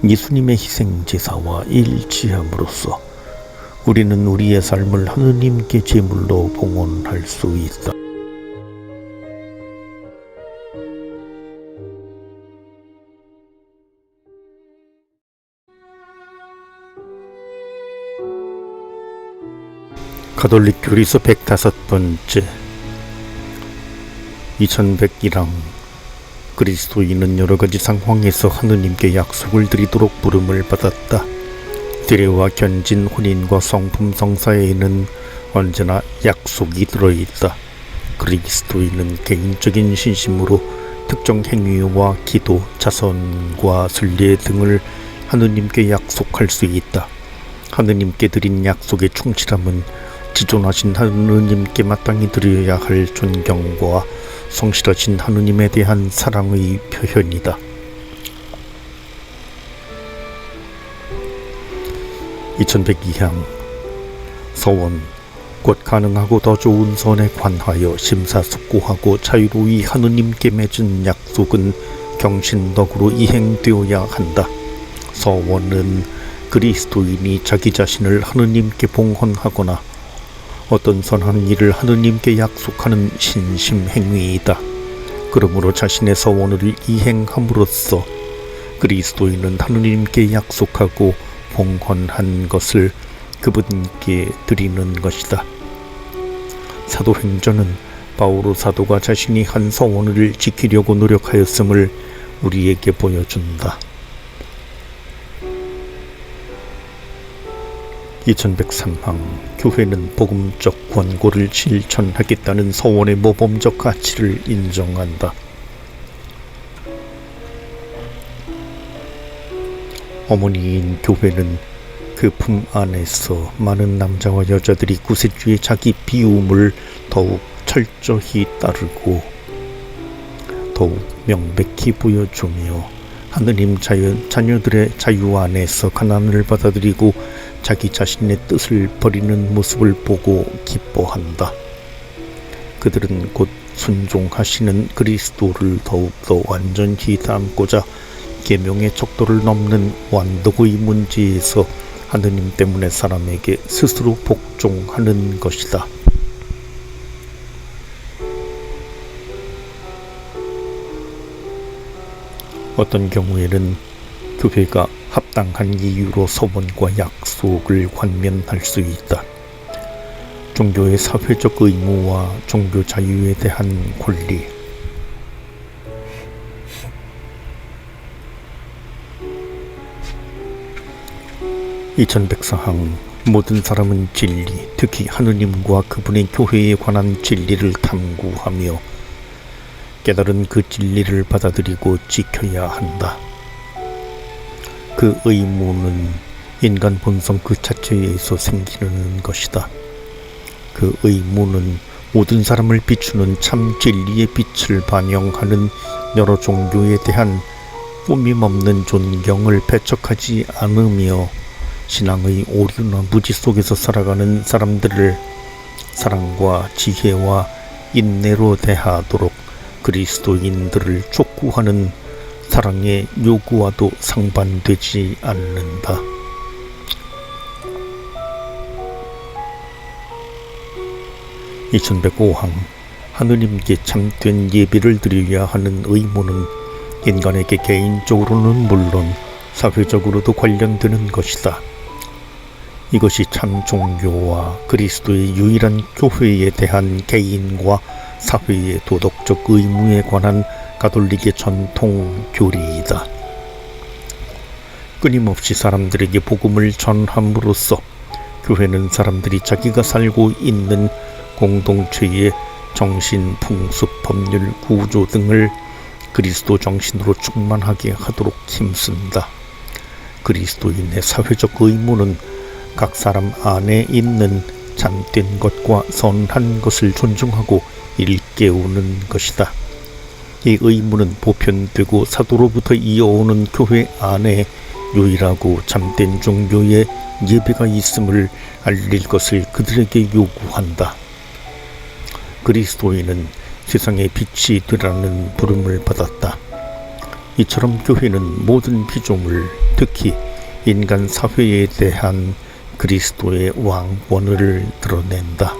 예수님의 희생 제사와 일치함으로써 우리는 우리의 삶을 하느님께 제물로 봉헌할 수 있다. 가톨릭 교리서 105번째 2101랑 그리스도인은 여러가지 상황에서 하느님께 약속을 드리도록 부름을 받았다. 세례와 견진, 혼인과 성품 성사에는 언제나 약속이 들어있다. 그리스도인은 개인적인 신심으로 특정 행위와 기도, 자선과 순례 등을 하느님께 약속할 수 있다. 하느님께 드린 약속의 충실함은 지존하신 하느님께 마땅히 드려야 할 존경과 성실하신 하느님에 대한 사랑의 표현이다. (2102항) 서원 곧 가능하고 더 좋은 선에 관하여 심사숙고하고 자유로이 하느님께 맺은 약속은 경신덕으로 이행되어야 한다. 서원은 그리스도인이 자기 자신을 하느님께 봉헌하거나 어떤 선한 일을 하느님께 약속하는 신심 행위이다. 그러므로 자신의 서원을 이행함으로써 그리스도인은 하느님께 약속하고 봉헌한 것을 그분께 드리는 것이다. 사도행전은 바오로 사도가 자신이 한 서원을 지키려고 노력하였음을 우리에게 보여준다. 2103항 교회는 복음적 권고를 실천하겠다는 서원의 모범적 가치를 인정한다. 어머니인 교회는 그 품 안에서 많은 남자와 여자들이 구세주의 자기 비움을 더욱 철저히 따르고 더욱 명백히 보여주며 하느님 자녀들의 자유 안에서 가난을 받아들이고 자기 자신의 뜻을 버리는 모습을 보고 기뻐한다. 그들은 곧 순종하시는 그리스도를 더욱더 완전히 닮고자 계명의 척도를 넘는 완덕의 문제에서 하느님 때문에 사람에게 스스로 복종하는 것이다. 어떤 경우에는 교회가 합당한 이유로 서원과 약속을 관면할 수 있다. 종교의 사회적 의무와 종교 자유에 대한 권리, (2104항) 모든 사람은 진리, 특히 하느님과 그분의 교회에 관한 진리를 탐구하며 깨달은 그 진리를 받아들이고 지켜야 한다. 그 의무는 인간 본성 그 자체에서 생기는 것이다. 그 의무는 모든 사람을 비추는 참 진리의 빛을 반영하는 여러 종교에 대한 꾸밈없는 존경을 배척하지 않으며 신앙의 오류나 무지 속에서 살아가는 사람들을 사랑과 지혜와 인내로 대하도록 그리스도인들을 촉구하는 사랑의 요구와도 상반되지 않는다. (2105항) 하느님께 참된 예배를 드려야 하는 의무는 인간에게 개인적으로는 물론 사회적으로도 관련되는 것이다. 이것이 참 종교와 그리스도의 유일한 교회에 대한 개인과 사회의 도덕적 의무에 관한 가톨릭의 전통 교리이다. 끊임없이 사람들에게 복음을 전함으로써 교회는 사람들이 자기가 살고 있는 공동체의 정신, 풍습, 법률, 구조 등을 그리스도 정신으로 충만하게 하도록 힘쓴다. 그리스도인의 사회적 의무는 각 사람 안에 있는 참된 것과 선한 것을 존중하고 일깨우는 것이다. 이 의무는 보편되고 사도로부터 이어오는 교회 안에 유일하고 참된 종교의 예배가 있음을 알릴 것을 그들에게 요구한다. 그리스도인은 세상의 빛이 되라는 부름을 받았다. 이처럼 교회는 모든 피조물, 특히 인간 사회에 대한 그리스도의 왕권을 드러낸다.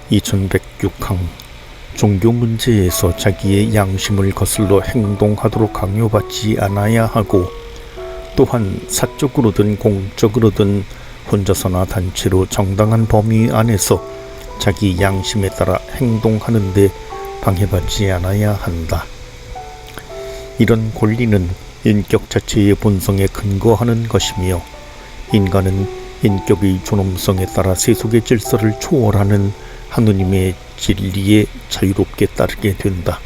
2106항 종교 문제에서 자기의 양심을 거슬러 행동하도록 강요받지 않아야 하고, 또한 사적으로든 공적으로든 혼자서나 단체로 정당한 범위 안에서 자기 양심에 따라 행동하는 데 방해받지 않아야 한다. 이런 권리는 인격 자체의 본성에 근거하는 것이며, 인간은 인격의 존엄성에 따라 세속의 질서를 초월하는 하느님의 진리에 자유롭게 따르게 된다.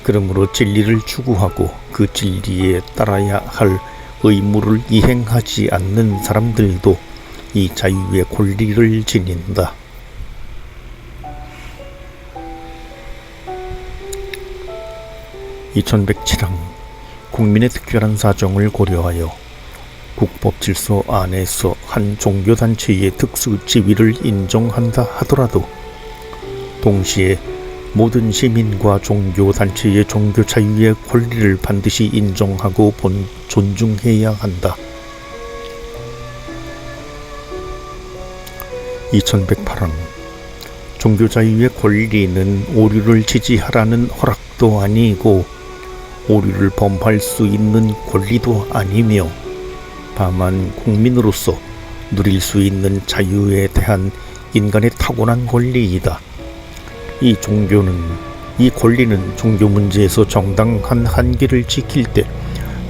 그러므로 진리를 추구하고 그 진리에 따라야 할 의무를 이행하지 않는 사람들도 이 자유의 권리를 지닌다. 2107항 국민의 특별한 사정을 고려하여 국법 질서 안에서 한 종교단체의 특수 지위를 인정한다 하더라도 동시에 모든 시민과 종교단체의 종교 자유의 권리를 반드시 인정하고 존중해야 한다. 2108항 종교 자유의 권리는 오류를 지지하라는 허락도 아니고 오류를 범할 수 있는 권리도 아니며, 다만 국민으로서 누릴 수 있는 자유에 대한 인간의 타고난 권리이다. 이 권리는 종교 문제에서 정당한 한계를 지킬 때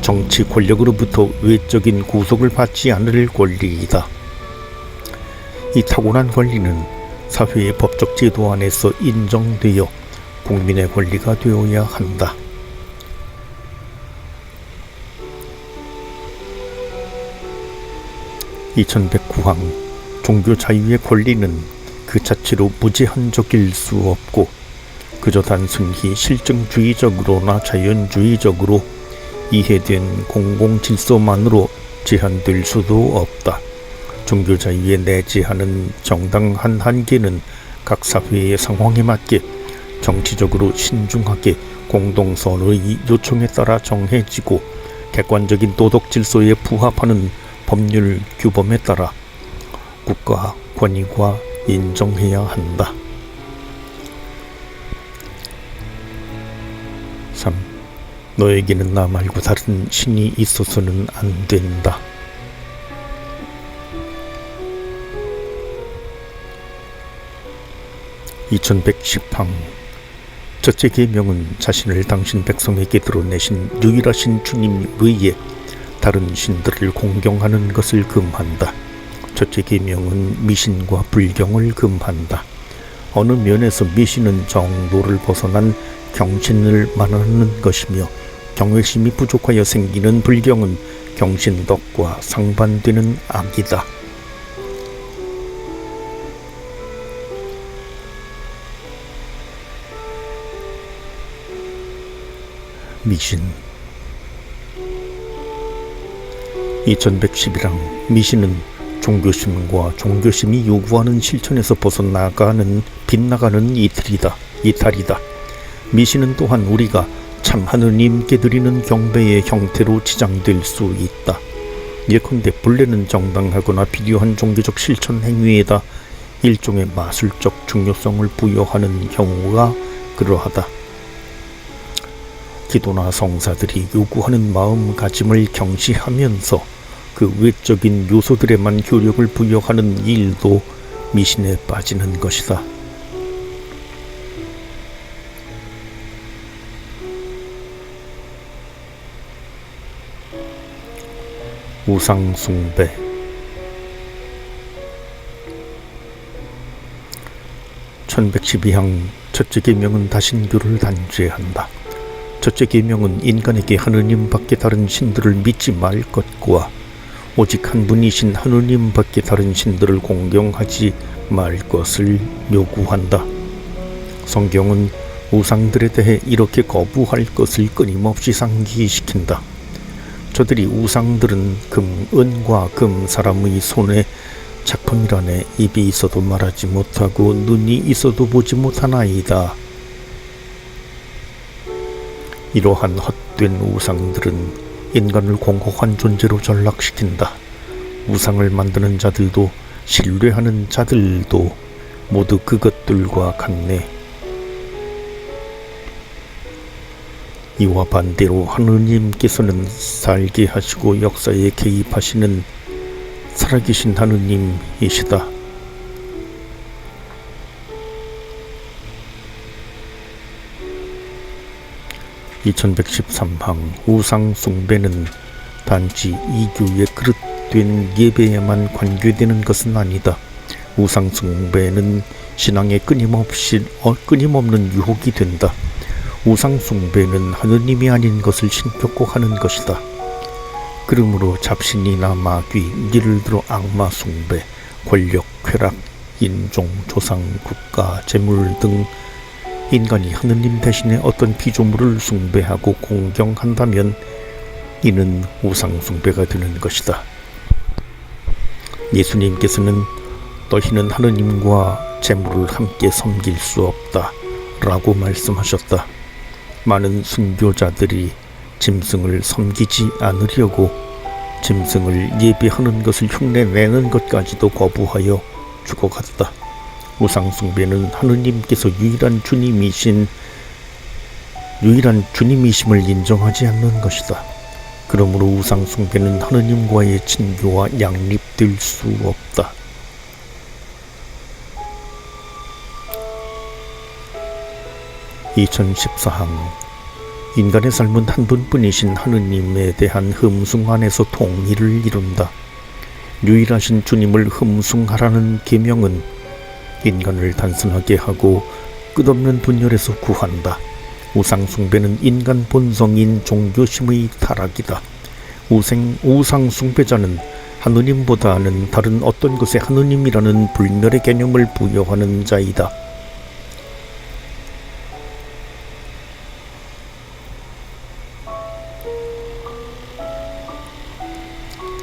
정치 권력으로부터 외적인 구속을 받지 않을 권리이다. 이 타고난 권리는 사회의 법적 제도 안에서 인정되어 국민의 권리가 되어야 한다. 2109항 종교 자유의 권리는 그 자체로 무제한적일 수 없고 그저 단순히 실증주의적으로나 자연주의적으로 이해된 공공질서만으로 제한될 수도 없다. 종교 자유에 내재하는 정당한 한계는 각 사회의 상황에 맞게 정치적으로 신중하게 공동선의 요청에 따라 정해지고 객관적인 도덕 질서에 부합하는 법률 규범에 따라 국가 권위가 인정해야 한다. 3. 너에게는 나 말고 다른 신이 있어서는 안 된다. (2110항) 첫째 계명은 자신을 당신 백성에게 드러내신 유일하신 주님 외에 다른 신들을 공경하는 것을 금한다. 첫째 계명은 미신과 불경을 금한다. 어느 면에서 미신은 정도를 벗어난 경신을 말하는 것이며, 경외심이 부족하여 생기는 불경은 경신덕과 상반되는 악이다. 미신 2111항 미신은 종교심과 종교심이 요구하는 실천에서 벗어나가는 빗나가는 이탈이다. 미신은 또한 우리가 참 하느님께 드리는 경배의 형태로 치장될 수 있다. 예컨대 본래는 정당하거나 필요한 종교적 실천 행위에다 일종의 마술적 중요성을 부여하는 경우가 그러하다. 기도나 성사들이 요구하는 마음가짐을 경시하면서 그 외적인 요소들에만 효력을 부여하는 일도 미신에 빠지는 것이다. 우상숭배 1112항 첫째 계명은 다신교를 단죄한다. 첫째 계명은 인간에게 하느님 밖에 다른 신들을 믿지 말 것과 오직 한 분이신 하느님 밖에 다른 신들을 공경하지 말 것을 요구한다. 성경은 우상들에 대해 이렇게 거부할 것을 끊임없이 상기시킨다. 저들이 우상들은 은과 금 사람의 손에 작품이라네 입이 있어도 말하지 못하고 눈이 있어도 보지 못하나이다. 이러한 헛된 우상들은 인간을 공허한 존재로 전락시킨다. 우상을 만드는 자들도 신뢰하는 자들도 모두 그것들과 같네. 이와 반대로 하느님께서는 살게 하시고 역사에 개입하시는 살아계신 하느님이시다. (2113항) 우상 숭배는 단지 이교의 그릇된 예배에만 관계되는 것은 아니다. 우상 숭배는 신앙에 끊임없는 유혹이 된다. 우상 숭배는 하느님이 아닌 것을 신격고 하는 것이다. 그러므로 잡신이나 마귀, 예를 들어 악마 숭배, 권력, 쾌락, 인종, 조상, 국가, 재물 등 인간이 하느님 대신에 어떤 피조물을 숭배하고 공경한다면 이는 우상 숭배가 되는 것이다. 예수님께서는 너희는 하느님과 재물을 함께 섬길 수 없다 라고 말씀하셨다. 많은 순교자들이 짐승을 섬기지 않으려고 짐승을 예배하는 것을 흉내내는 것까지도 거부하여 죽어갔다. 우상 숭배는 하느님께서 유일한 주님이심을 인정하지 않는 것이다. 그러므로 우상 숭배는 하느님과의 친교와 양립될 수 없다. (2014항) 인간의 삶은 한 분뿐이신 하느님에 대한 흠숭 안에서 통일을 이룬다. 유일하신 주님을 흠숭하라는 계명은 인간을 단순하게 하고 끝없는 분열에서 구한다. 우상 숭배는 인간 본성인 종교심의 타락이다. 우상 숭배자는 하느님보다는 다른 어떤 것에 하느님이라는 불멸의 개념을 부여하는 자이다.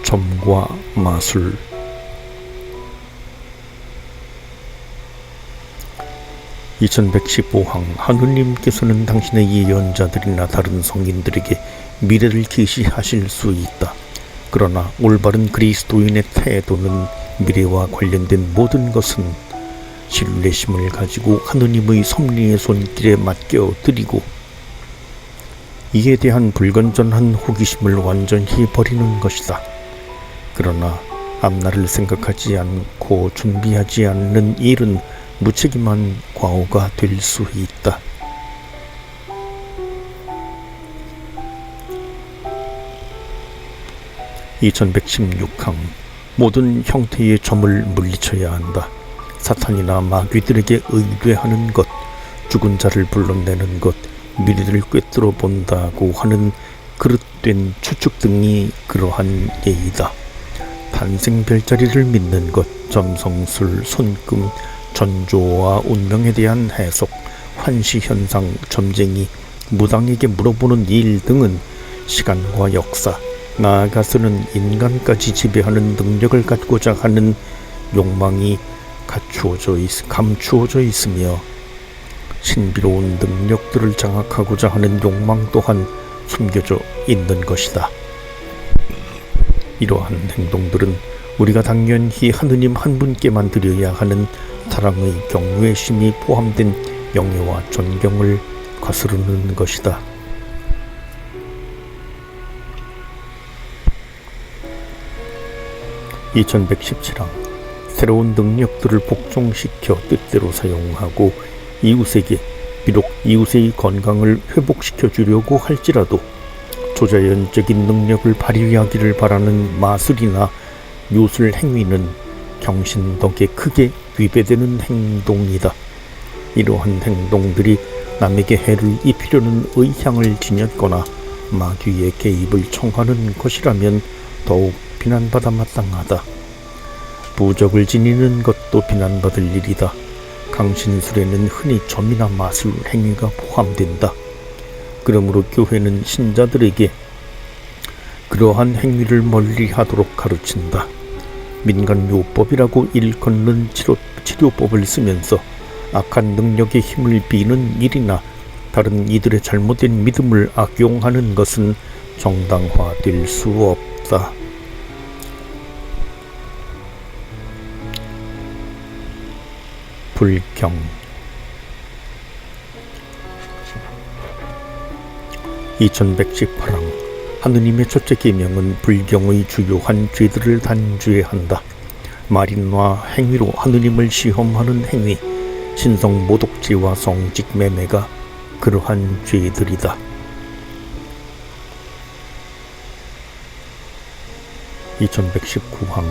점과 마술. (2115항) 하느님께서는 당신의 예언자들이나 다른 성인들에게 미래를 계시하실 수 있다. 그러나 올바른 그리스도인의 태도는 미래와 관련된 모든 것은 신뢰심을 가지고 하느님의 섭리의 손길에 맡겨드리고 이에 대한 불건전한 호기심을 완전히 버리는 것이다. 그러나 앞날을 생각하지 않고 준비하지 않는 일은 무책임한 과오가 될 수 있다. (2116항) 모든 형태의 점을 물리쳐야 한다. 사탄이나 마귀들에게 의뢰하는 것, 죽은 자를 불러내는 것, 미래를 꿰뚫어 본다고 하는 그릇된 추측 등이 그러한 예이다. 탄생 별자리를 믿는 것, 점성술, 손금, 전조와 운명에 대한 해석, 환시현상, 점쟁이, 무당에게 물어보는 일 등은 시간과 역사, 나아가서는 인간까지 지배하는 능력을 갖고자 하는 욕망이 감추어져 있으며 신비로운 능력들을 장악하고자 하는 욕망 또한 숨겨져 있는 것이다. 이러한 행동들은 우리가 당연히 하느님 한 분께만 드려야 하는 사랑의 경외심이 포함된 영예와 존경을 거스르는 것이다. (2117항) 새로운 능력들을 복종시켜 뜻대로 사용하고 이웃에게 비록 이웃의 건강을 회복시켜 주려고 할지라도 초자연적인 능력을 발휘하기를 바라는 마술이나 요술 행위는 경신덕에 크게 위배되는 행동이다. 이러한 행동들이 남에게 해를 입히려는 의향을 지녔거나 마귀의 개입을 청하는 것이라면 더욱 비난받아 마땅하다. 부적을 지니는 것도 비난받을 일이다. 강신술에는 흔히 점이나 마술 행위가 포함된다. 그러므로 교회는 신자들에게 그러한 행위를 멀리하도록 가르친다. 민간요법이라고 일컫는 치료법을 쓰면서 악한 능력의 힘을 비는 일이나 다른 이들의 잘못된 믿음을 악용하는 것은 정당화될 수 없다. 불경. (2118항) 하느님의 첫째 계명은 불경의 주요한 죄들을 단죄해야 한다. 말이나 행위로 하느님을 시험하는 행위, 신성 모독죄와 성직 매매가 그러한 죄들이다. (2119항)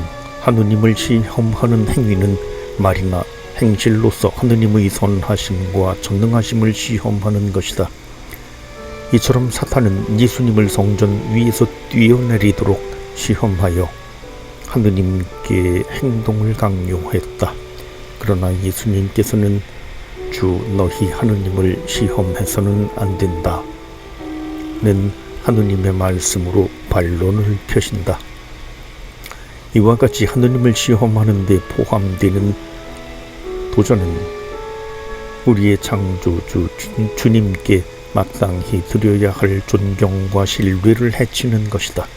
하느님을 시험하는 행위는 말이나 행실로서 하느님의 선하심과 전능하심을 시험하는 것이다. 이처럼 사탄은 예수님을 성전 위에서 뛰어내리도록 시험하여 하느님께 행동을 강요했다. 그러나 예수님께서는 주 너희 하느님을 시험해서는 안 된다 는 하느님의 말씀으로 반론을 펴신다. 이와 같이 하느님을 시험하는 데 포함되는 도전은 우리의 창조주 주님께 마땅히 드려야 할 존경과 신뢰를 해치는 것이다.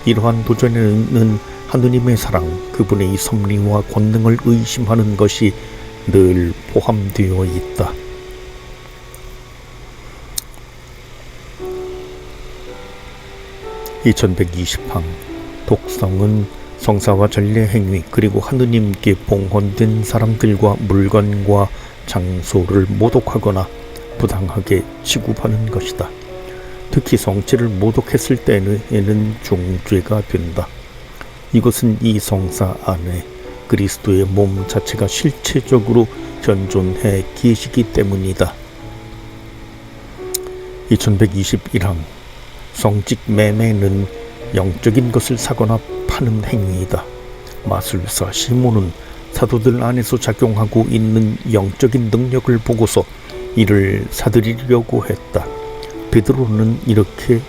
이러한 도전에는 하느님의 사랑, 그분의 섭리와 권능을 의심하는 것이 늘 포함되어 있다. (2120항) 독성은 성사와 전례 행위 그리고 하느님께 봉헌된 사람들과 물건과 장소를 모독하거나 부당하게 취급하는 것이다. 특히 성체를 모독했을 때에는 중죄가 된다. 이것은 이 성사 안에 그리스도의 몸 자체가 실체적으로 현존해 계시기 때문이다. (2121항) 성직 매매는 영적인 것을 사거나 파는 행위이다. 마술사 시몬은 사도들 안에서 작용하고 있는 영적인 능력을 보고서 이를 사들이려고 했다. 베드로는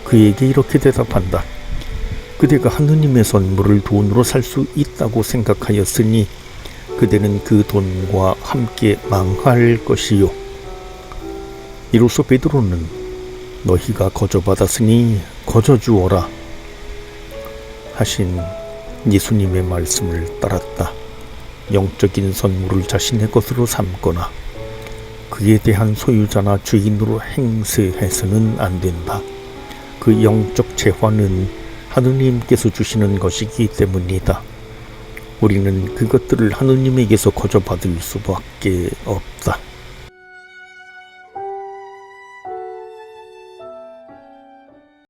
그에게 이렇게 대답한다. 그대가 하느님의 선물을 돈으로 살 수 있다고 생각하였으니 그대는 그 돈과 함께 망할 것이요. 이로써 베드로는 너희가 거저받았으니 거저주어라 하신 예수님의 말씀을 따랐다. 영적인 선물을 자신의 것으로 삼거나 그에 대한 소유자나 주인으로 행세해서는 안 된다. 그 영적 재화는 하느님께서 주시는 것이기 때문이다. 우리는 그것들을 하느님에게서 거저받을 수밖에 없다.